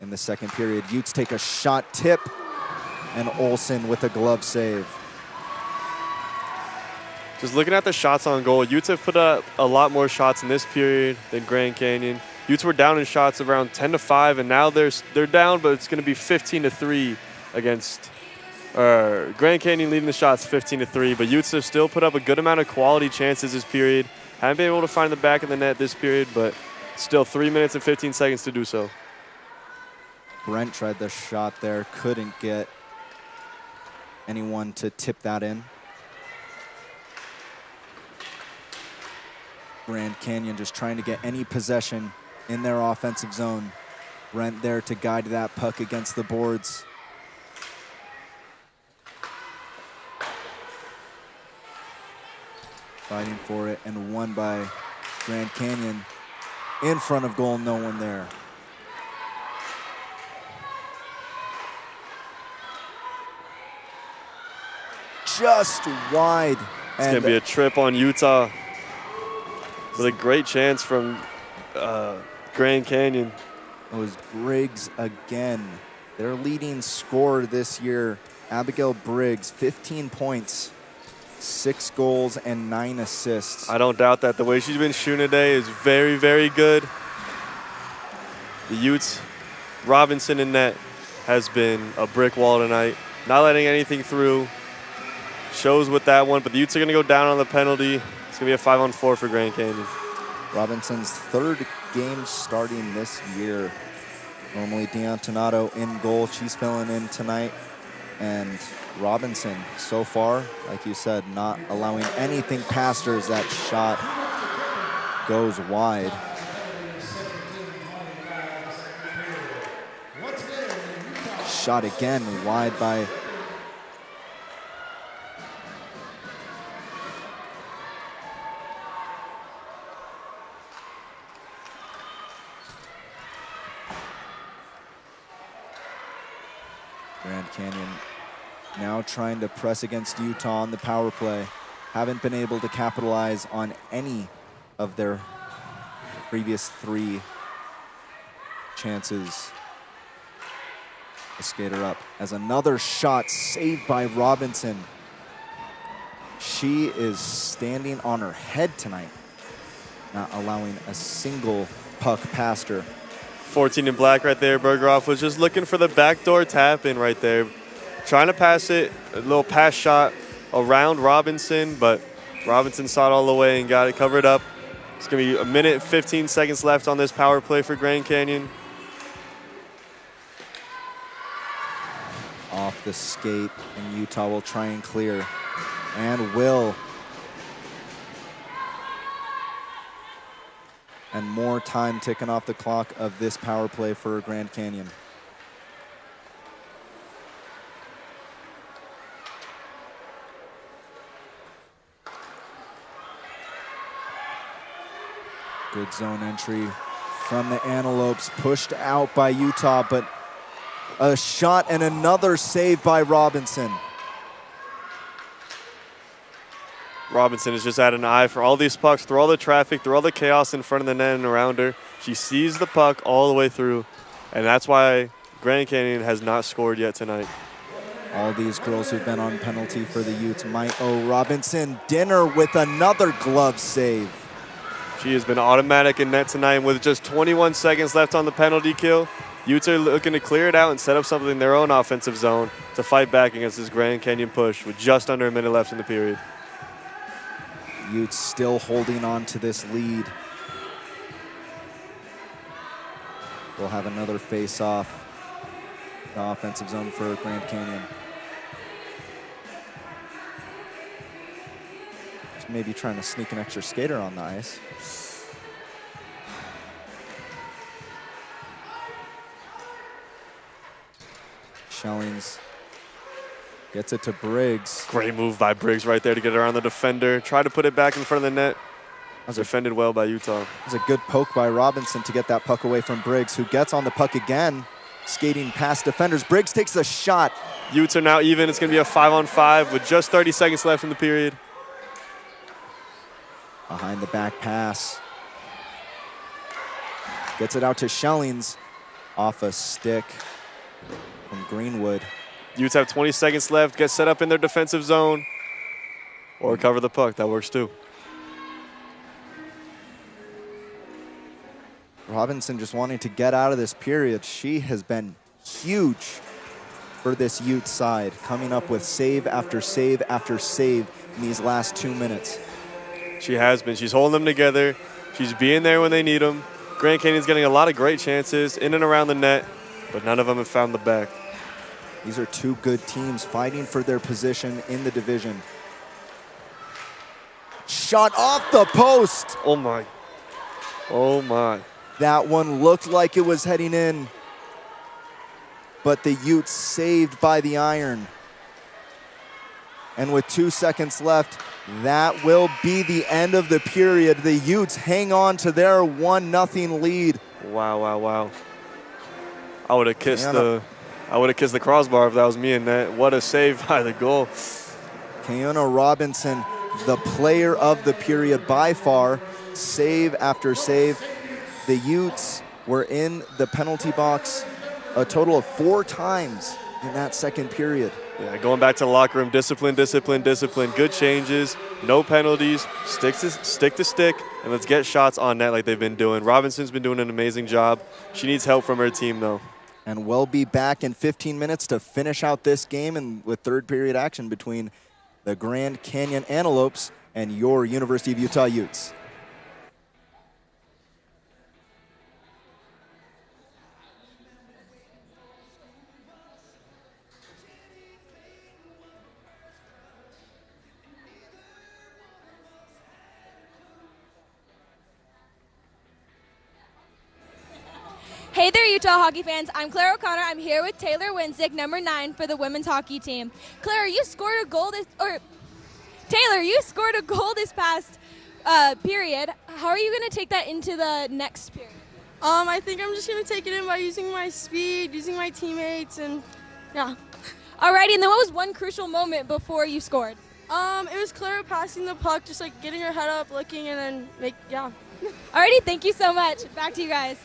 in the second period. Utes take a shot tip, and Olsen with a glove save. Just looking at the shots on goal, Utes have put up a lot more shots in this period than Grand Canyon. Utes were down in shots around 10-5, and now they're down, but it's going to be 15-3 against Grand Canyon leading the shots 15-3. But Utes have still put up a good amount of quality chances this period. Haven't been able to find the back of the net this period, but still 3 minutes and 15 seconds to do so. Brent tried the shot there, couldn't get anyone to tip that in. Grand Canyon just trying to get any possession in their offensive zone. Brent there to guide that puck against the boards. Fighting for it and won by Grand Canyon. In front of goal, no one there. Just wide. It's going to be a trip on Utah with a great chance from Grand Canyon. It was Briggs again. Their leading scorer this year, Abigail Briggs, 15 points, 6 goals, and 9 assists. I don't doubt that. The way she's been shooting today is very, very good. The Utes, Robinson in net has been a brick wall tonight. Not letting anything through. Shows with that one, but the Utes are going to go down on the penalty. It's going to be a 5-on-4 for Grand Canyon. Robinson's 3rd game starting this year. Normally D'Antonato in goal. She's filling in tonight. And Robinson, so far, like you said, not allowing anything past her as that shot goes wide. Shot again wide by Grand Canyon now trying to press against Utah on the power play. Haven't been able to capitalize on any of their previous 3 chances. A skater up as another shot saved by Robinson. She is standing on her head tonight, not allowing a single puck past her. 14 in black right there. Bergeroff was just looking for the backdoor tap in right there. Trying to pass it, a little pass shot around Robinson, but Robinson saw it all the way and got it covered up. It's going to be 1 minute, 15 seconds left on this power play for Grand Canyon. Off the skate, and Utah will try and clear, and will. And more time ticking off the clock of this power play for Grand Canyon. Good zone entry from the Antelopes, pushed out by Utah, but a shot and another save by Robinson. Robinson has just had an eye for all these pucks, through all the traffic, through all the chaos in front of the net and around her. She sees the puck all the way through, and that's why Grand Canyon has not scored yet tonight. All these girls who've been on penalty for the Utes might owe Robinson dinner with another glove save. She has been automatic in net tonight with just 21 seconds left on the penalty kill. Utes are looking to clear it out and set up something in their own offensive zone to fight back against this Grand Canyon push with just under a minute left in the period. Utes still holding on to this lead. We'll have another face-off. The offensive zone for Grand Canyon. Just maybe trying to sneak an extra skater on the ice. Schellings gets it to Briggs. Great move by Briggs right there to get around the defender. Try to put it back in front of the net. That was Defended well by Utah. a good poke by Robinson to get that puck away from Briggs, who gets on the puck again, skating past defenders. Briggs takes a shot. Utes are now even. It's going to be a 5-on-5 with just 30 seconds left in the period. Behind the back pass. Gets it out to Schellings off a stick from Greenwood. Utes have 20 seconds left. Get set up in their defensive zone or cover the puck. That works too. Robinson just wanting to get out of this period. She has been huge for this Utes side, coming up with save after save after save in these last 2 minutes. She has been. She's holding them together. She's being there when they need them. Grand Canyon's getting a lot of great chances in and around the net, but none of them have found the back. These are two good teams fighting for their position in the division. Shot off the post. Oh my. Oh my. That one looked like it was heading in, but the Utes saved by the iron. And with 2 seconds left, that will be the end of the period. The Utes hang on to their 1-0 lead. Wow, wow, wow. I would have kissed the crossbar if that was me in that. What a save by the goal. Kayona Robinson, the player of the period by far, save after save. The Utes were in the penalty box a total of 4 times in that second period. Yeah, going back to the locker room, discipline, discipline, discipline. Good changes, no penalties, stick to stick, and let's get shots on net like they've been doing. Robinson's been doing an amazing job. She needs help from her team, though. And we'll be back in 15 minutes to finish out this game and with third period action between the Grand Canyon Antelopes and your University of Utah Utes. Hey there, Utah hockey fans. I'm Claire O'Connor. I'm here with Taylor Winsick, number 9 for the women's hockey team. Claire, you scored a goal Taylor, you scored a goal this past period. How are you going to take that into the next period? I think I'm just going to take it in by using my speed, using my teammates, and yeah. Alrighty, and then what was one crucial moment before you scored? It was Clara passing the puck, just like getting her head up, looking, and then Alrighty, thank you so much. Back to you guys.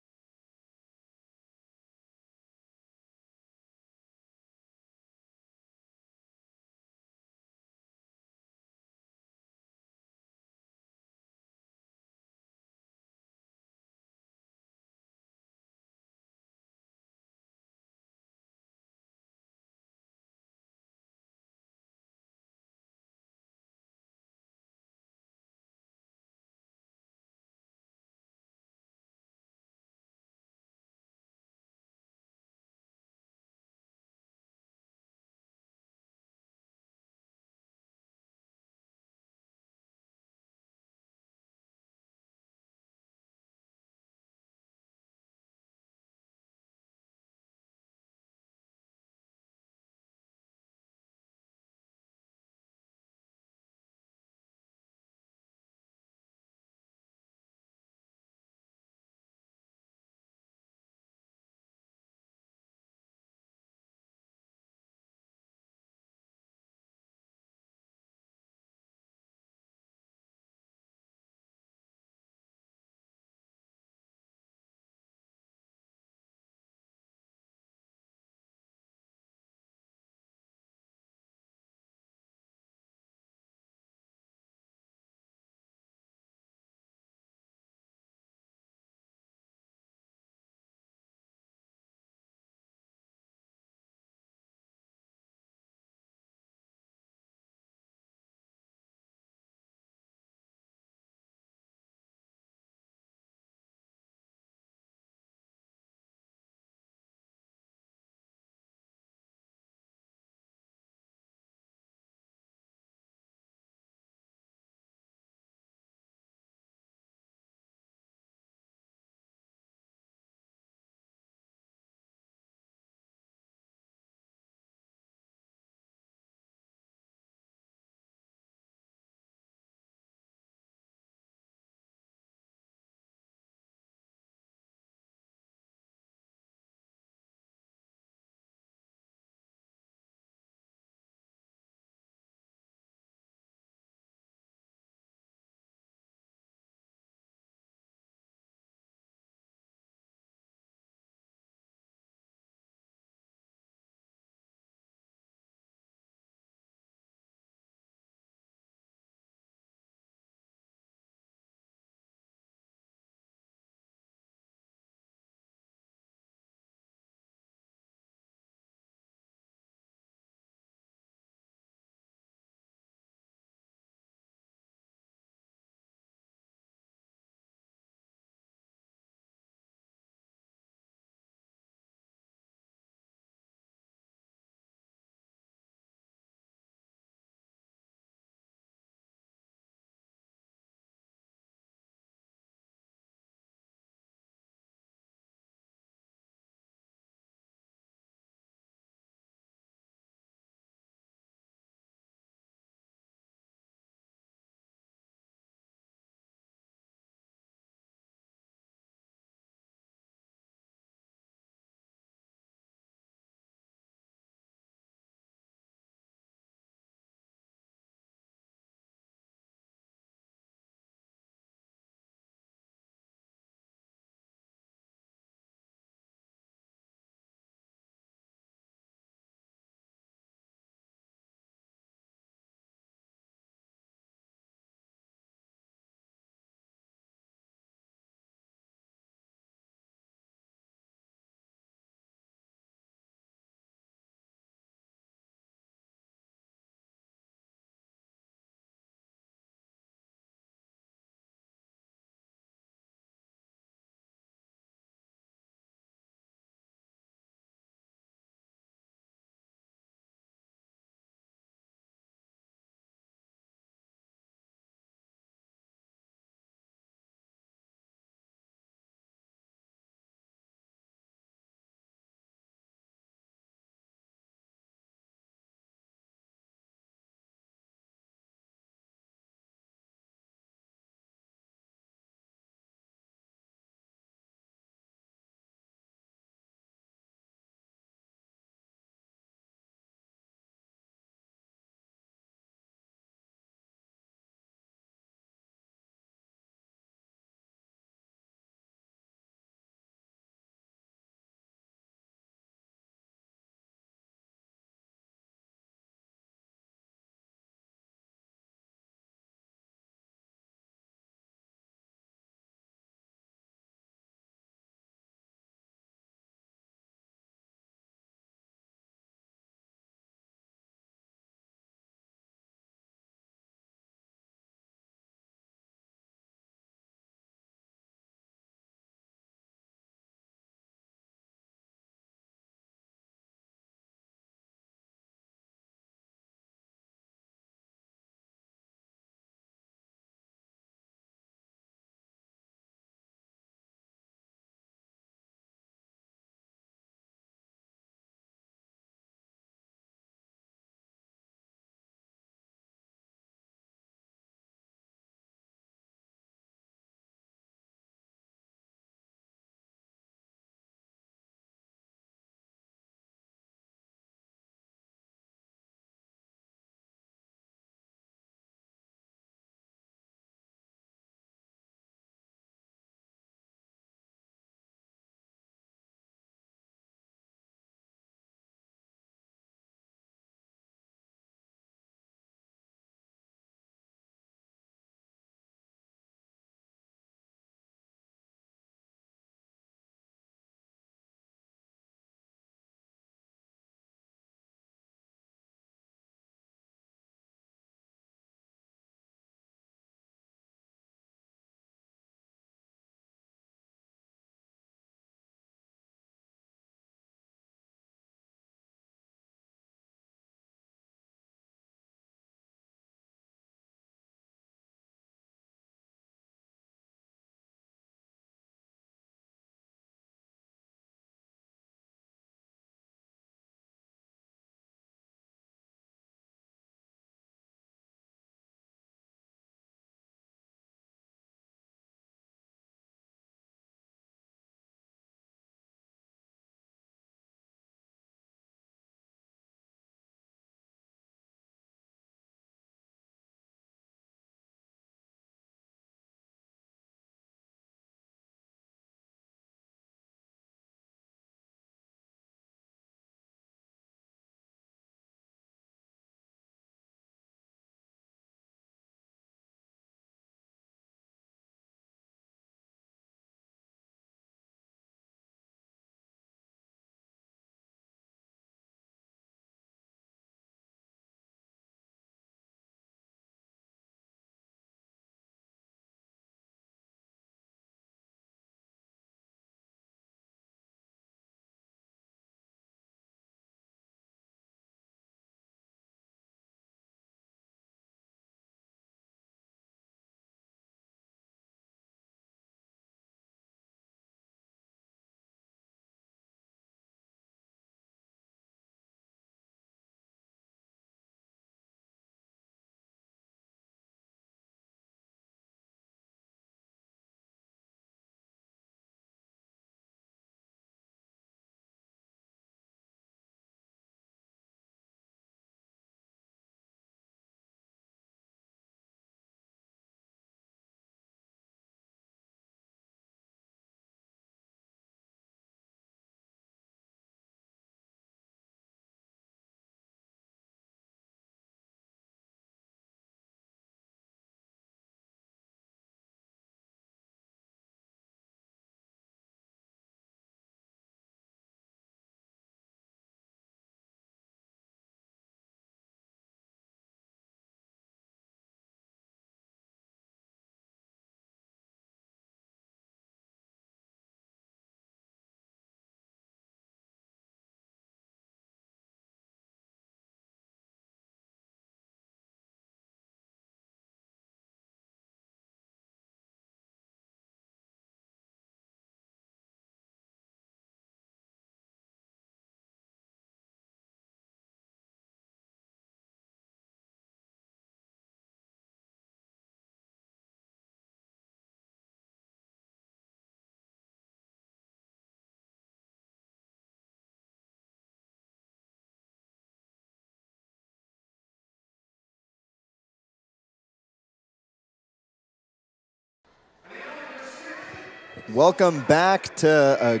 Welcome back to a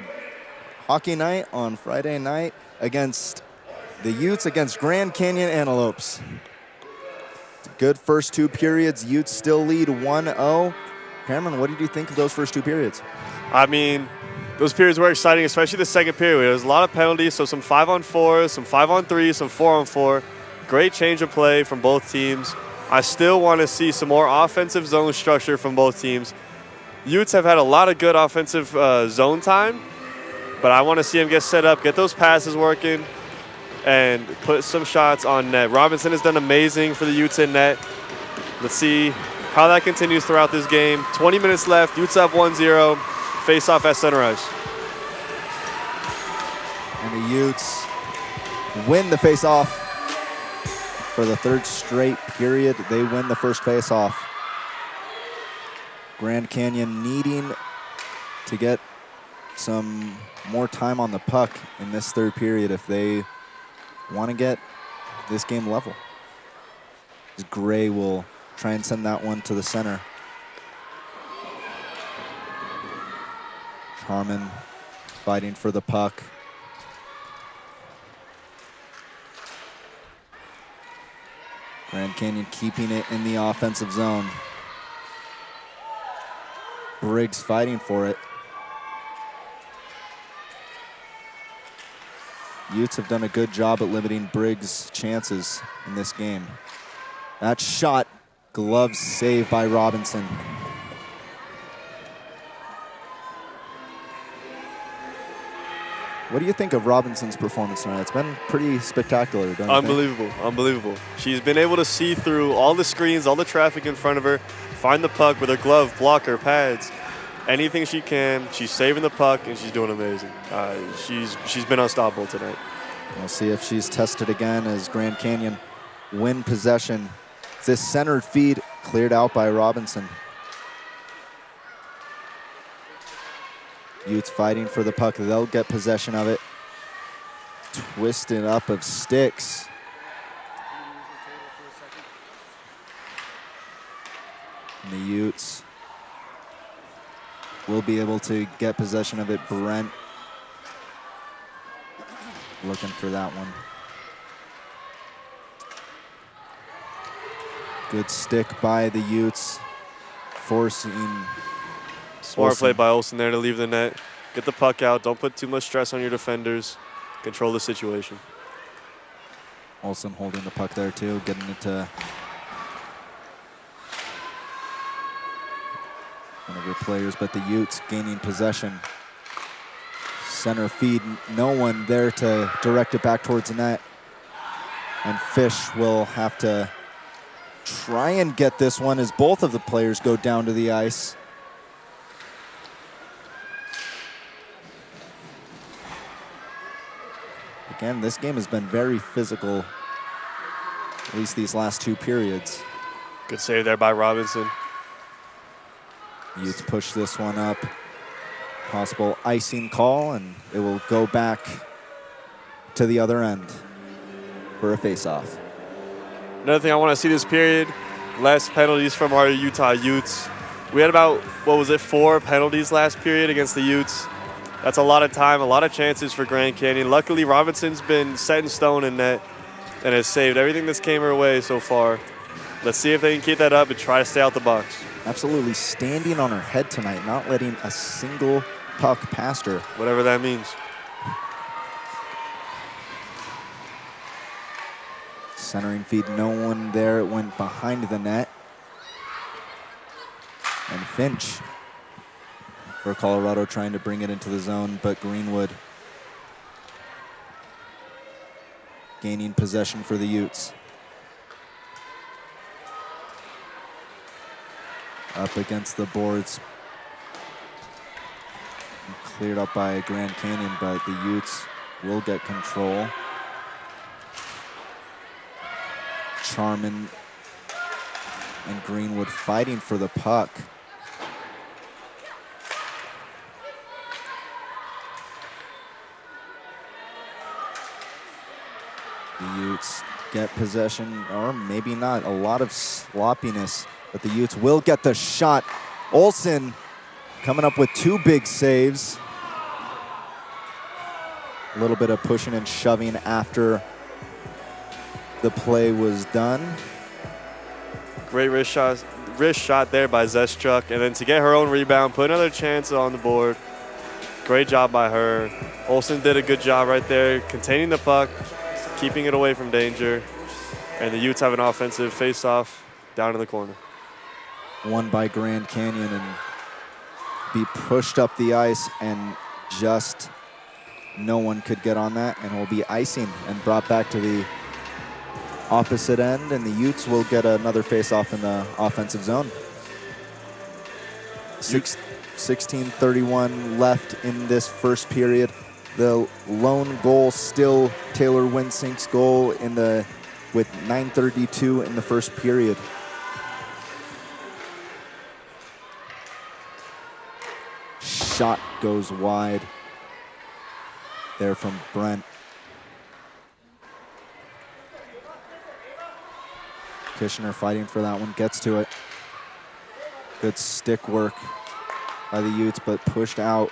hockey night on Friday night against the Utes against Grand Canyon Antelopes. Good first two periods. Utes still lead 1-0. Cameron, what did you think of those first two periods? I mean, those periods were exciting, especially the second period. There was a lot of penalties, so some 5-on-4, some 5-on-3, some 4-on-4. Great change of play from both teams. I still want to see some more offensive zone structure from both teams. Utes have had a lot of good offensive zone time, but I want to see them get set up, get those passes working, and put some shots on net. Robinson has done amazing for the Utes in net. Let's see how that continues throughout this game. 20 minutes left. Utes up 1-0. Face-off at center ice. And the Utes win the face-off for the third straight period. They win the first face-off. Grand Canyon needing to get some more time on the puck in this third period if they want to get this game level. Gray will try and send that one to the center. Charman fighting for the puck. Grand Canyon keeping it in the offensive zone. Briggs fighting for it. Utes have done a good job at limiting Briggs' chances in this game. That shot, glove save by Robinson. What do you think of Robinson's performance tonight? It's been pretty spectacular, don't you think? Unbelievable, unbelievable. She's been able to see through all the screens, all the traffic in front of her, find the puck with her glove, blocker, pads, anything she can. She's saving the puck, and she's doing amazing. She's been unstoppable tonight. We'll see if she's tested again as Grand Canyon win possession. This centered feed cleared out by Robinson. Utes fighting for the puck. They'll get possession of it. Twisted up of sticks. And the Utes will be able to get possession of it. Brent looking for that one. Good stick by the Utes, forcing. Smart Olsen. play by Olsen there to leave the net. Get the puck out. Don't put too much stress on your defenders. Control the situation. Olsen holding the puck there too, getting it to one of your players, but the Utes gaining possession. Center feed, no one there to direct it back towards the net. And Fish will have to try and get this one as both of the players go down to the ice. Again, this game has been very physical, at least these last two periods. Good save there by Robinson. Utes push this one up. Possible icing call, and it will go back to the other end for a face-off. Another thing I want to see this period, less penalties from our Utah Utes. We had about, 4 penalties last period against the Utes. That's a lot of time, a lot of chances for Grand Canyon. Luckily, Robinson's been set in stone in net and has saved everything that's came her way so far. Let's see if they can keep that up and try to stay out the box. Absolutely standing on her head tonight, not letting a single puck past her. Whatever that means. Centering feed, no one there. It went behind the net. And Finch for Colorado trying to bring it into the zone, but Greenwood gaining possession for the Utes. Up against the boards. Cleared up by Grand Canyon, but the Utes will get control. Charman and Greenwood fighting for the puck. The Utes get possession, or maybe not. A lot of sloppiness, but the Utes will get the shot. Olsen coming up with 2 big saves. A little bit of pushing and shoving after the play was done. Great wrist shot there by Zestruk, and then to get her own rebound, put another chance on the board. Great job by her. Olsen did a good job right there, containing the puck, keeping it away from danger, and the Utes have an offensive face-off down in the corner. Won by Grand Canyon, and be pushed up the ice, and just no one could get on that, and will be icing and brought back to the opposite end, and the Utes will get another face-off in the offensive zone. 16:31 left in this first period. The lone goal still Taylor Winsink's goal with 9:32 in the first period. Shot goes wide there from Brent. Kishner fighting for that one, gets to it. Good stick work by the Utes, but pushed out.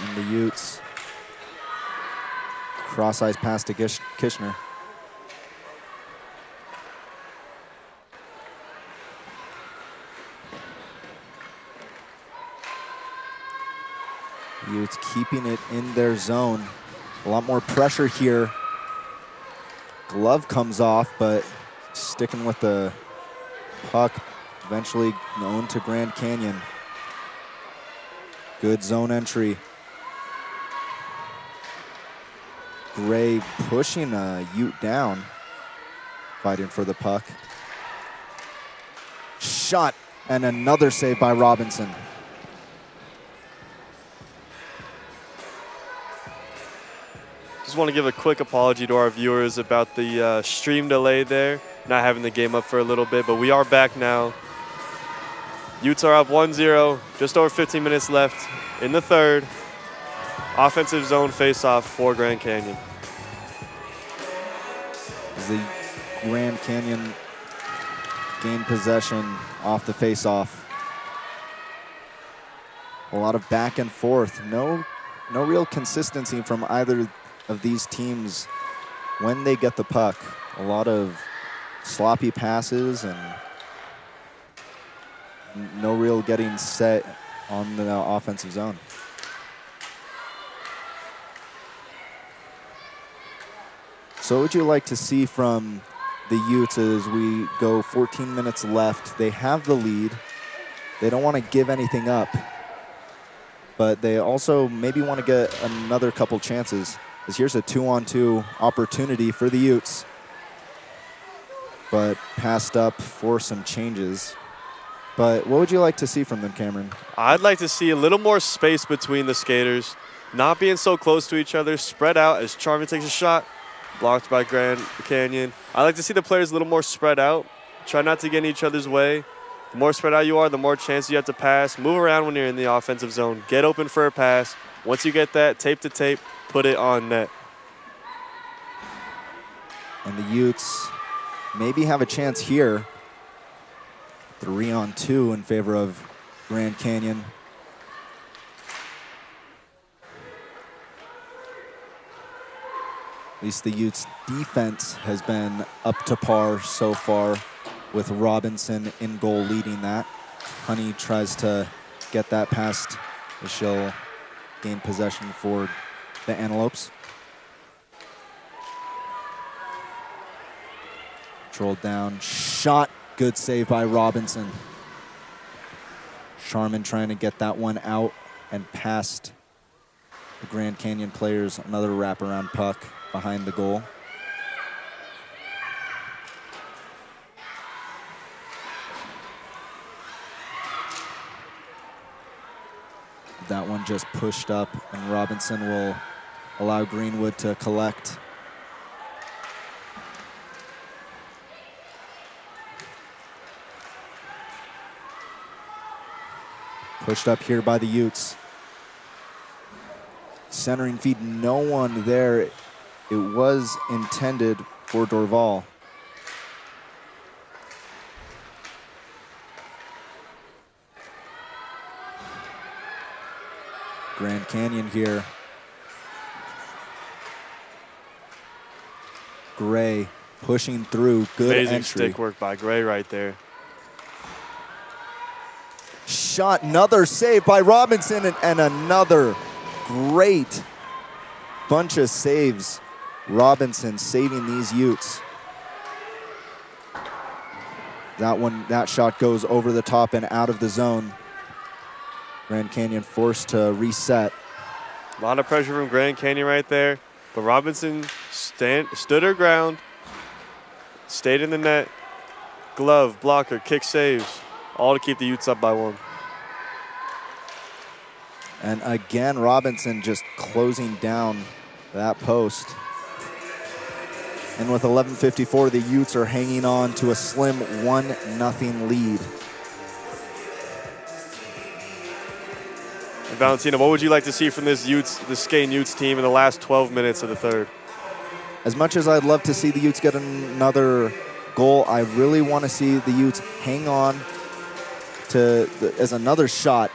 And the Utes cross-ice pass to Kishner. Utes keeping it in their zone. A lot more pressure here. Glove comes off, but sticking with the puck, eventually known to Grand Canyon. Good zone entry. Gray pushing a Ute down, fighting for the puck. Shot, and another save by Robinson. Just want to give a quick apology to our viewers about the stream delay there, not having the game up for a little bit, but we are back now. Utes are up 1-0, just over 15 minutes left in the third. Offensive zone face-off for Grand Canyon. As the Grand Canyon gain possession off the face-off. A lot of back and forth. No real consistency from either of these teams when they get the puck. A lot of sloppy passes and no real getting set on the offensive zone. So what would you like to see from the Utes as we go 14 minutes left? They have the lead. They don't want to give anything up, but they also maybe want to get another couple chances. As here's a 2-on-2 opportunity for the Utes, but passed up for some changes. But what would you like to see from them, Cameron? I'd like to see a little more space between the skaters, not being so close to each other, spread out as Charmin takes a shot, blocked by Grand Canyon. I like to see the players a little more spread out, try not to get in each other's way. The more spread out you are, the more chances you have to pass. Move around when you're in the offensive zone. Get open for a pass. Once you get that, tape to tape, put it on net. And the Utes maybe have a chance here. 3-on-2 in favor of Grand Canyon. At least the Utes' defense has been up to par so far, with Robinson in goal leading that. Honey tries to get that past, as she'll gain possession for the Antelopes. Controlled down, shot, good save by Robinson. Charmin trying to get that one out and past the Grand Canyon players. Another wraparound puck behind the goal. That one just pushed up, and Robinson will allow Greenwood to collect. Pushed up here by the Utes. Centering feed, no one there it was intended for Dorval. Grand Canyon here. Gray pushing through, good Amazing entry. stick work by Gray right there. Shot, another save by Robinson, and another great bunch of saves. Robinson saving these Utes. That shot goes over the top and out of the zone. Grand Canyon forced to reset. A lot of pressure from Grand Canyon right there, but Robinson stood her ground, stayed in the net, glove, blocker, kick saves, all to keep the Utes up by 1. And again, Robinson just closing down that post. And with 11:54, the Utes are hanging on to a slim 1-0 lead. And Valentina, what would you like to see from this Skane Utes team in the last 12 minutes of the third? As much as I'd love to see the Utes get another goal, I really want to see the Utes hang on to as another shot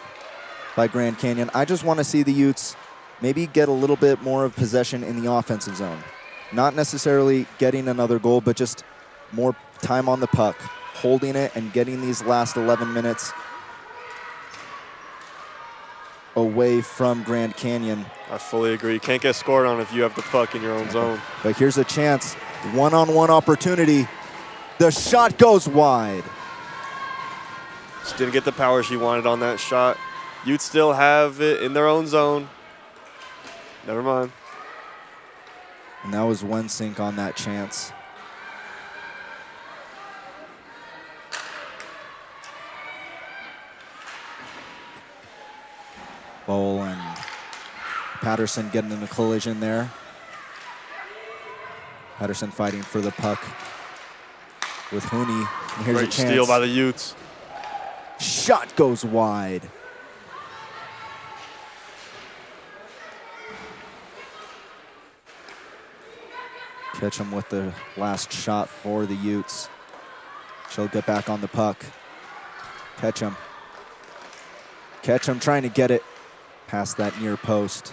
by Grand Canyon. I just want to see the Utes maybe get a little bit more of possession in the offensive zone. Not necessarily getting another goal, but just more time on the puck, holding it and getting these last 11 minutes away from Grand Canyon. I fully agree. You can't get scored on if you have the puck in your own zone. But here's a chance, one-on-one opportunity. The shot goes wide. Just didn't get the power she wanted on that shot. Utes still have it in their own zone. Never mind. And that was Wensink on that chance. Bowl and Patterson getting in a collision there. Patterson fighting for the puck with Hooney. And here's Great a chance. steal by the Utes. Shot goes wide. Ketchum with the last shot for the Utes. She'll get back on the puck. Ketchum. Ketchum trying to get it past that near post.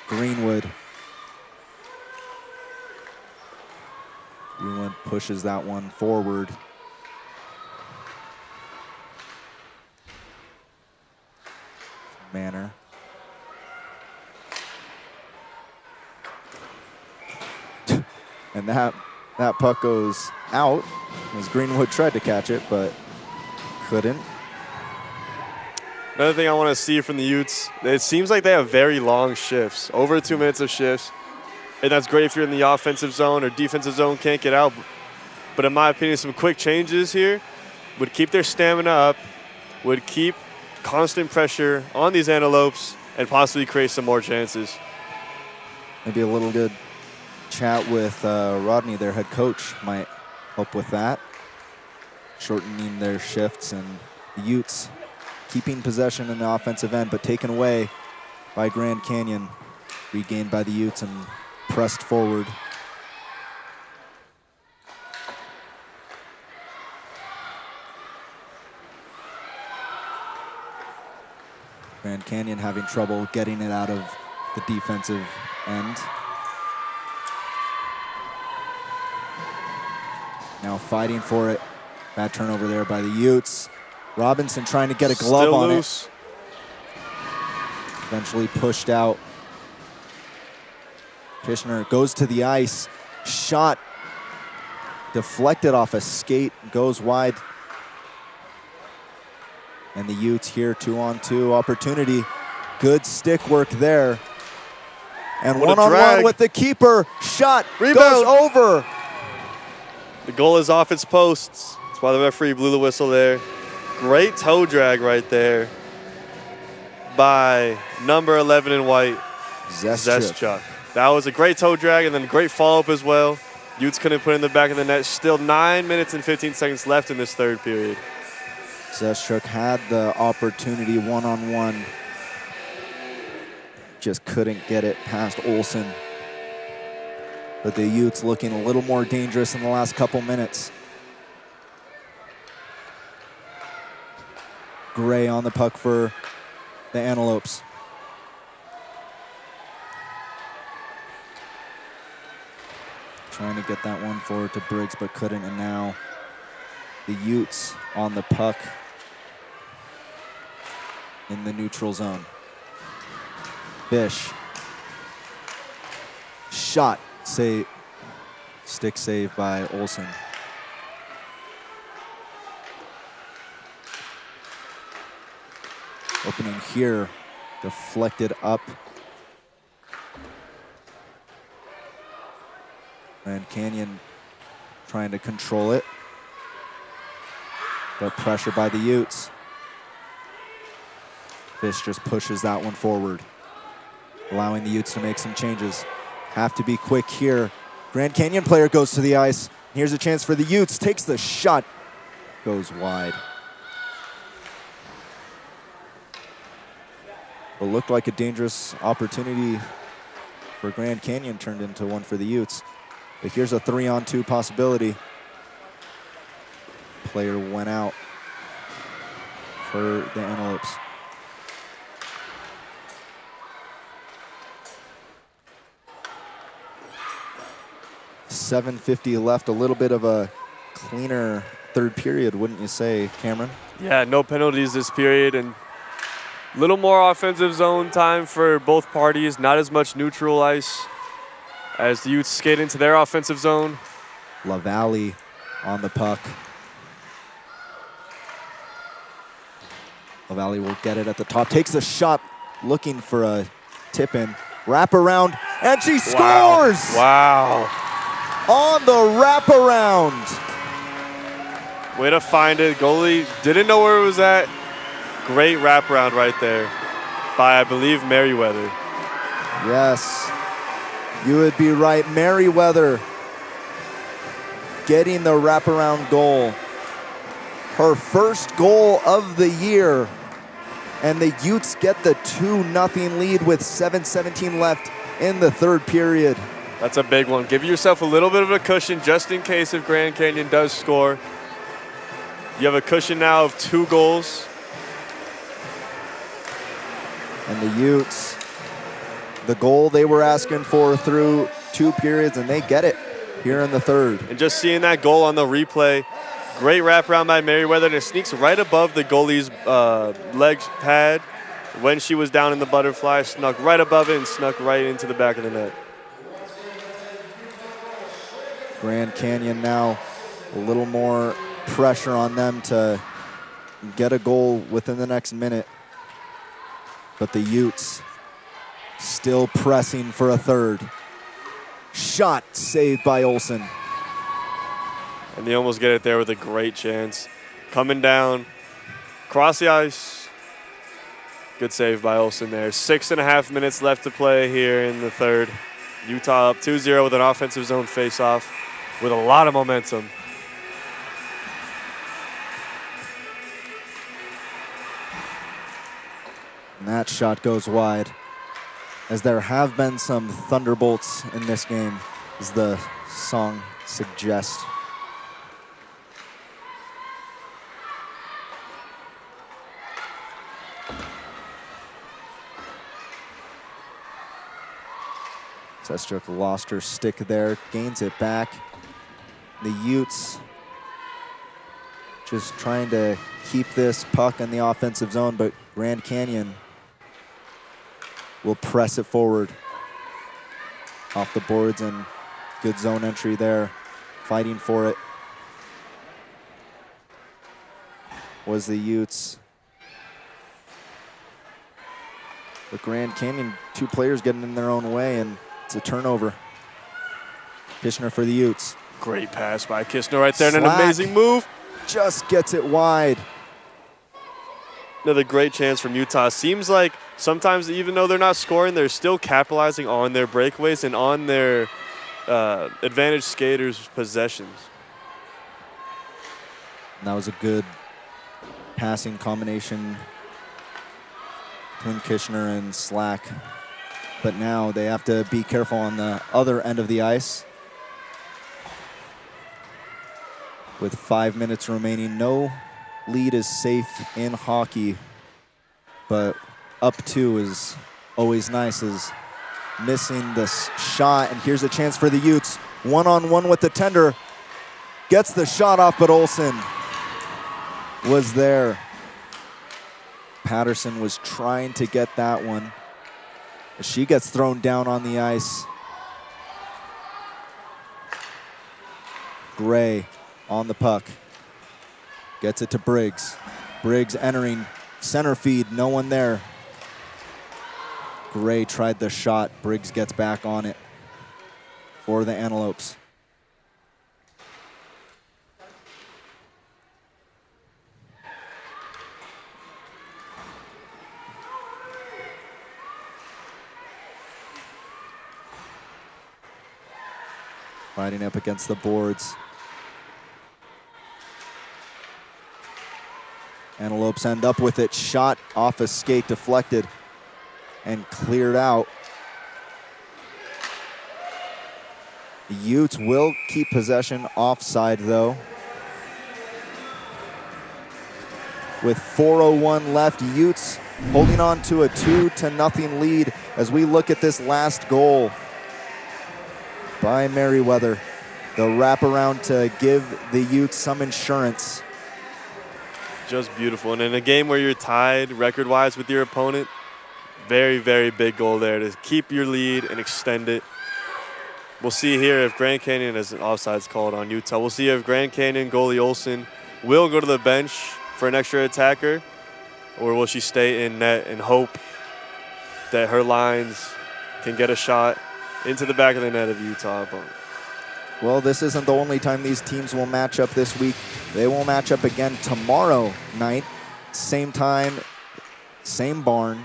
Greenwood. Greenwood pushes that one forward. Manner. And that puck goes out as Greenwood tried to catch it, but couldn't. Another thing I want to see from the Utes, it seems like they have very long shifts, over 2 minutes of shifts. And that's great if you're in the offensive zone or defensive zone, can't get out. But in my opinion, some quick changes here would keep their stamina up, would keep constant pressure on these Antelopes, and possibly create some more chances. Maybe a little good chat with Rodney, their head coach, might help with that. Shortening their shifts, and the Utes keeping possession in the offensive end, but taken away by Grand Canyon. Regained by the Utes and pressed forward. Grand Canyon having trouble getting it out of the defensive end. Now fighting for it. Bad turnover there by the Utes. Robinson trying to get a glove Still on loose. it. Eventually pushed out. Kishner goes to the ice. Shot deflected off a skate, goes wide. And the Utes here, 2-on-2 opportunity. Good stick work there. And What a one-on-one drag. with the keeper. Shot Rebound. goes over. The goal is off its posts. That's why the referee blew the whistle there. Great toe drag right there by number 11 in white, Zeschuk. That was a great toe drag and then great follow-up as well. Utes couldn't put it in the back of the net. Still 9 minutes and 15 seconds left in this third period. Zeschuk had the opportunity one-on-one. Just couldn't get it past Olsen. but the Utes looking a little more dangerous in the last couple minutes. Gray on the puck for the Antelopes. Trying to get that one forward to Briggs, but couldn't, and now the Utes on the puck in the neutral zone. Fish. Shot, save, stick save by Olsen. Opening here, deflected up. Grand Canyon trying to control it, but pressure by the Utes. Fish just pushes that one forward, allowing the Utes to make some changes. Have to be quick here. Grand Canyon player goes to the ice. Here's a chance for the Utes, takes the shot, goes wide. What looked like a dangerous opportunity for Grand Canyon turned into one for the Utes. But here's a 3-on-2 possibility. Player went out for the Antelopes. .750 left, a little bit of a cleaner third period, wouldn't you say, Cameron? Yeah, no penalties this period, and a little more offensive zone time for both parties, not as much neutral ice as the Utes skate into their offensive zone. LaValle on the puck. LaValle will get it at the top, takes the shot, looking for a tip-in. Wrap around, and she scores! Wow. On the wraparound. Way to find it. Goalie didn't know where it was at. Great wraparound right there by, I believe, Merriweather. Yes, you would be right. Merriweather getting the wraparound goal. Her first goal of the year. And the Utes get the 2-0 lead with 7:17 left in the third period. That's a big one. Give yourself a little bit of a cushion just in case if Grand Canyon does score. You have a cushion now of 2 goals. And the Utes, the goal they were asking for through 2 periods, and they get it here in the third. And just seeing that goal on the replay, great wraparound by Merriweather, and it sneaks right above the goalie's leg pad. When she was down in the butterfly, snuck right above it and snuck right into the back of the net. Grand Canyon now a little more pressure on them to get a goal within the next minute. But the Utes still pressing for a third. Shot saved by Olsen. And they almost get it there with a great chance. Coming down, across the ice. Good save by Olsen there. 6.5 minutes left to play here in the third. Utah up 2-0 with an offensive zone face-off with a lot of momentum. And that shot goes wide, as there have been some thunderbolts in this game, as the song suggests. Sestruk lost her stick there, gains it back. The Utes just trying to keep this puck in the offensive zone, but Grand Canyon will press it forward. Off the boards, and good zone entry there. Fighting for it was the Utes. But Grand Canyon, 2 players getting in their own way, and it's a turnover. Kishner for the Utes. Great pass by Kistner right there, and an Slack amazing move. Just gets it wide. Another great chance from Utah. Seems like sometimes even though they're not scoring, they're still capitalizing on their breakaways and on their advantage skaters' possessions. And that was a good passing combination between Kishner and Slack. But now they have to be careful on the other end of the ice. with 5 minutes remaining. No lead is safe in hockey, but up 2 is always nice, as missing the shot. And here's a chance for the Utes. One-on-one with the tender. Gets the shot off, but Olsen was there. Patterson was trying to get that one. She gets thrown down on the ice. Gray on the puck. Gets it to Briggs. Briggs entering center feed, no one there. Gray tried the shot. Briggs gets back on it for the Antelopes. Fighting up against the boards. Antelopes end up with it. Shot off a skate, deflected and cleared out. The Utes will keep possession offside though. With 4:01 left, Utes holding on to a 2-0 lead as we look at this last goal by Merriweather. The wraparound to give the Utes some insurance. Just beautiful. And in a game where you're tied record-wise with your opponent, very, very big goal there to keep your lead and extend it. We'll see here if Grand Canyon has an offsides called on Utah. We'll see if Grand Canyon goalie Olsen will go to the bench for an extra attacker, or will she stay in net and hope that her lines can get a shot into the back of the net of Utah. Well, this isn't the only time these teams will match up this week. They will match up again tomorrow night, same time, same barn.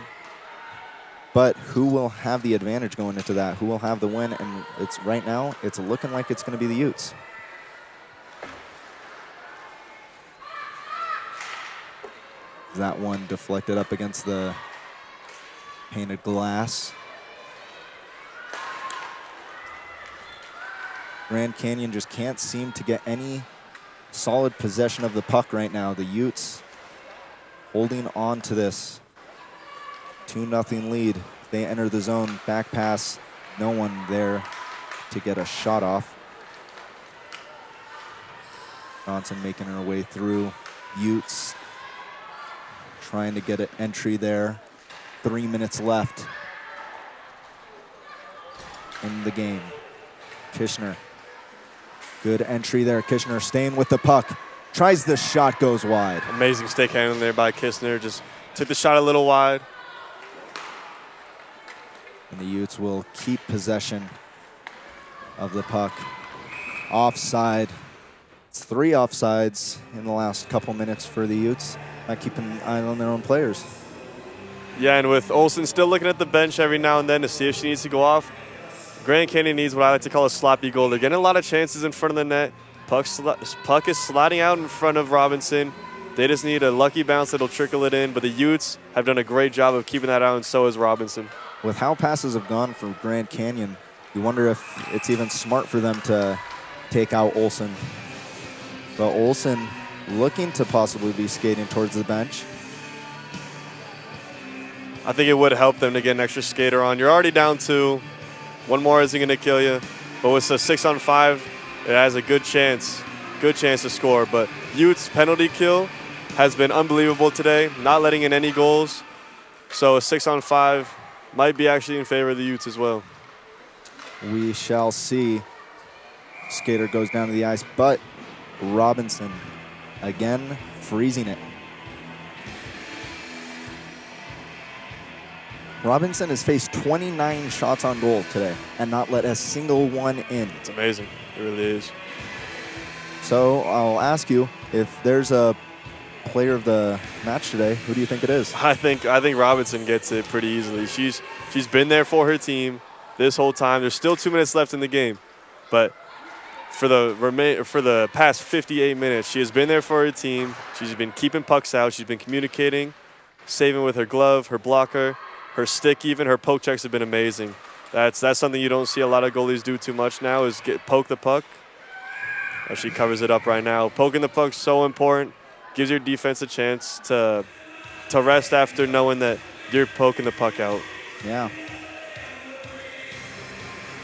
But who will have the advantage going into that? Who will have the win? And it's right now, it's looking like it's going to be the Utes. That one deflected up against the painted glass. Grand Canyon just can't seem to get any solid possession of the puck right now. The Utes holding on to this 2-0 lead. They enter the zone, back pass, no one there to get a shot off. Johnson making her way through. Utes trying to get an entry there. 3 minutes left in the game. Kishner. Good entry there. Kishner staying with the puck. Tries the shot, goes wide. Amazing stick handling there by Kishner. Just took the shot a little wide. And the Utes will keep possession of the puck. Offside. It's 3 offsides in the last couple minutes for the Utes. Not keeping an eye on their own players. Yeah, and with Olsen still looking at the bench every now and then to see if she needs to go off, Grand Canyon needs what I like to call a sloppy goal. They're getting a lot of chances in front of the net. Puck is sliding out in front of Robinson. They just need a lucky bounce that'll trickle it in, but the Utes have done a great job of keeping that out, and so has Robinson. With how passes have gone for Grand Canyon, you wonder if it's even smart for them to take out Olsen. But Olsen looking to possibly be skating towards the bench. I think it would help them to get an extra skater on. You're already down 2. One more isn't going to kill you. But with a 6-on-5, it has a good chance to score. But Utes' penalty kill has been unbelievable today, not letting in any goals. So a 6-on-5 might be actually in favor of the Utes as well. We shall see. Skater goes down to the ice, but Robinson again freezing it. Robinson has faced 29 shots on goal today and not let a single one in. It's amazing. It really is. So I'll ask you, if there's a player of the match today, who do you think it is? I think Robinson gets it pretty easily. She's been there for her team this whole time. There's still 2 minutes left in the game, but for the past 58 minutes, she has been there for her team. She's been keeping pucks out. She's been communicating, saving with her glove, her blocker, her stick even. Her poke checks have been amazing. That's something you don't see a lot of goalies do too much now, is poke the puck. as she covers it up right now. Poking the puck so important. Gives your defense a chance to rest after knowing that you're poking the puck out. Yeah.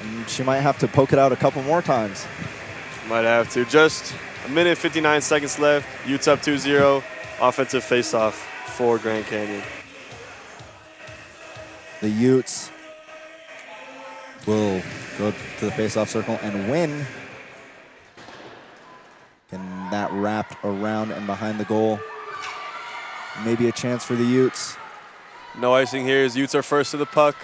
And she might have to poke it out a couple more times. Might have to. Just a minute, 59 seconds left. Utes up 2-0. Offensive faceoff for Grand Canyon. The Utes will go to the faceoff circle and win. And that wrapped around and behind the goal. Maybe a chance for the Utes. No icing here as Utes are first to the puck.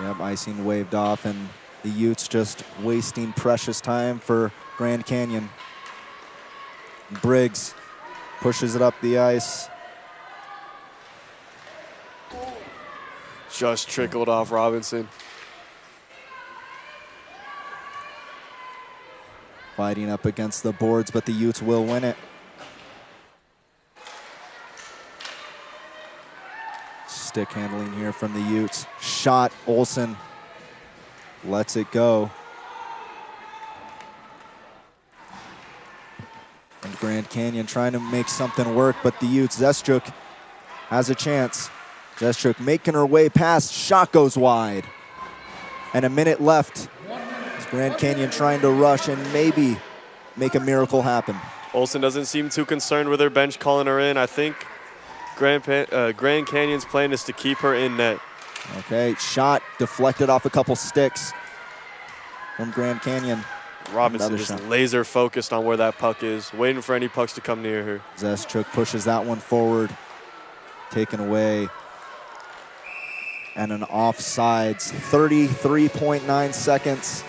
Yep, icing waved off, and the Utes just wasting precious time for Grand Canyon. Briggs pushes it up the ice. Just trickled off Robinson. Fighting up against the boards, but the Utes will win it. Stick handling here from the Utes. Shot, Olsen lets it go. And Grand Canyon trying to make something work, but the Utes, Zestruk has a chance. Zestruk making her way past, shot goes wide. And a minute left. Grand Canyon trying to rush and maybe make a miracle happen. Olsen doesn't seem too concerned with her bench calling her in. I think Grand Canyon's plan is to keep her in net. Okay, shot deflected off a couple sticks from Grand Canyon. Robinson just laser focused on where that puck is, waiting for any pucks to come near her. Zestruk pushes that one forward, taken away. And an offsides, 33.9 seconds.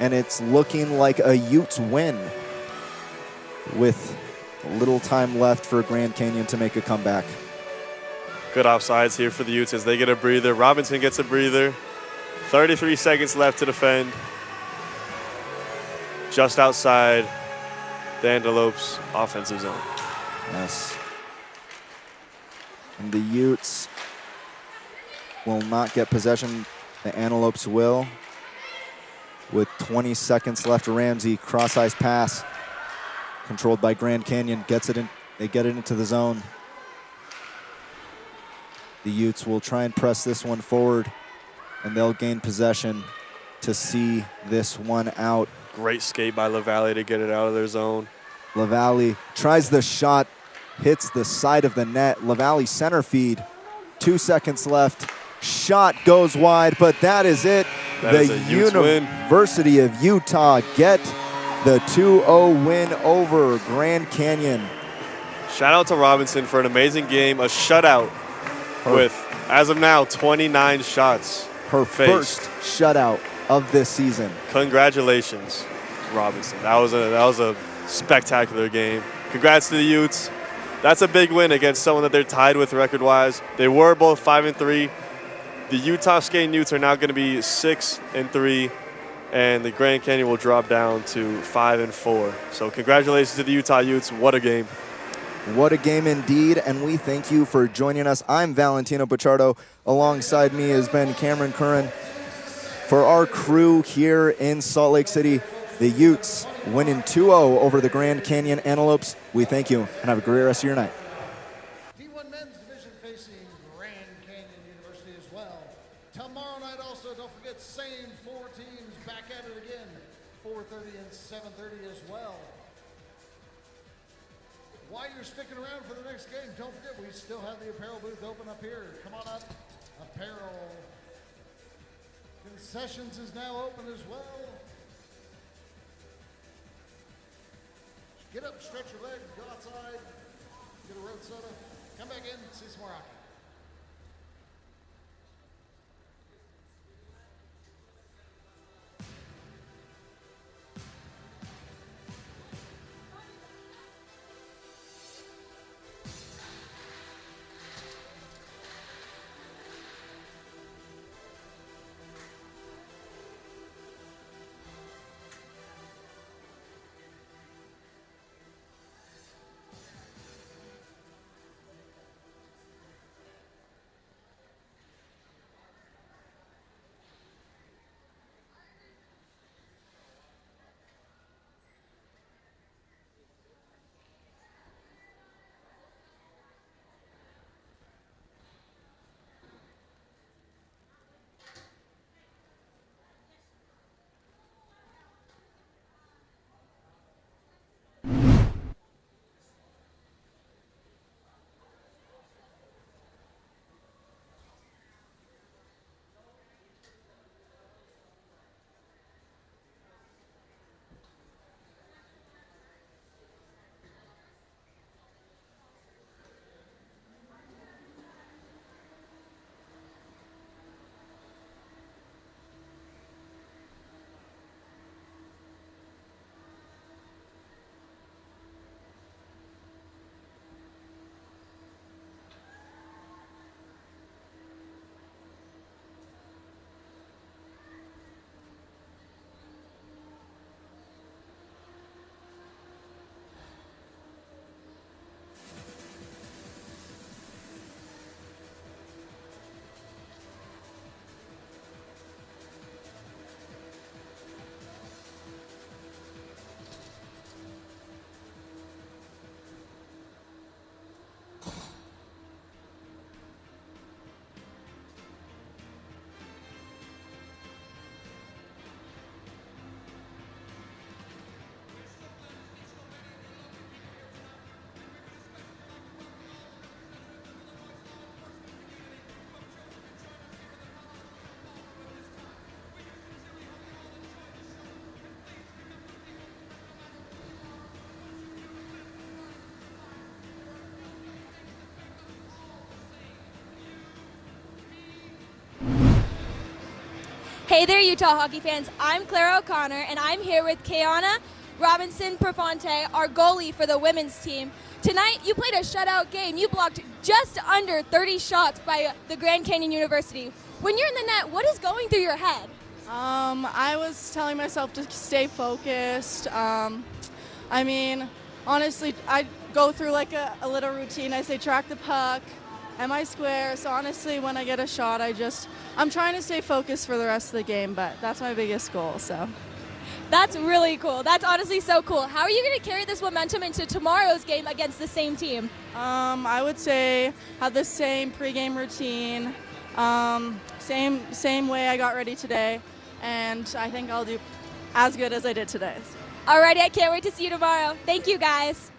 And it's looking like a Utes win with little time left for Grand Canyon to make a comeback. Good offsides here for the Utes as they get a breather. Robinson gets a breather. 33 seconds left to defend. Just outside the Antelopes' offensive zone. Yes. And the Utes will not get possession. The Antelopes will. With 20 seconds left, Ramsey, cross-ice pass. Controlled by Grand Canyon, gets it in. They get it into the zone. The Utes will try and press this one forward, and they'll gain possession to see this one out. Great skate by LaValle to get it out of their zone. LaValle tries the shot, hits the side of the net. LaValle center feed, 2 seconds left. Shot goes wide, but that is it. The University of Utah get the 2-0 win over Grand Canyon. Shout out to Robinson for an amazing game, a shutout with, as of now, 29 shots. Her first shutout of this season. Congratulations, Robinson. That was a spectacular game. Congrats to the Utes. That's a big win against someone that they're tied with record-wise. They were both 5-3. The Utah Skating Utes are now going to be 6-3, and the Grand Canyon will drop down to 5-4. So congratulations to the Utah Utes. What a game. What a game indeed, and we thank you for joining us. I'm Valentino Pichardo. Alongside me has been Cameron Curran. For our crew here in Salt Lake City, the Utes winning 2-0 over the Grand Canyon Antelopes. We thank you, and have a great rest of your night. D1 men's division facing Grand Canyon University as well. Tomorrow night also, don't forget, same 4 teams back at it again, 4:30 and 7:30 as well. While you're sticking around for the next game, don't forget we still have the apparel booth open up here. Come on up. Apparel concessions is now open as well. Get up, stretch your legs, go outside, get a road soda, come back in, see some more hockey. Hey there, Utah hockey fans. I'm Clara O'Connor, and I'm here with Kiana Robinson Profonte, our goalie for the women's team. Tonight, you played a shutout game. You blocked just under 30 shots by the Grand Canyon University. When you're in the net, what is going through your head? I was telling myself to stay focused. Honestly, I go through like a little routine. I say track the puck, am I square? So honestly, when I get a shot, I'm trying to stay focused for the rest of the game, but that's my biggest goal, so. That's really cool. That's honestly so cool. How are you going to carry this momentum into tomorrow's game against the same team? I would say have the same pregame routine, same way I got ready today, and I think I'll do as good as I did today. Alrighty, I can't wait to see you tomorrow. Thank you, guys.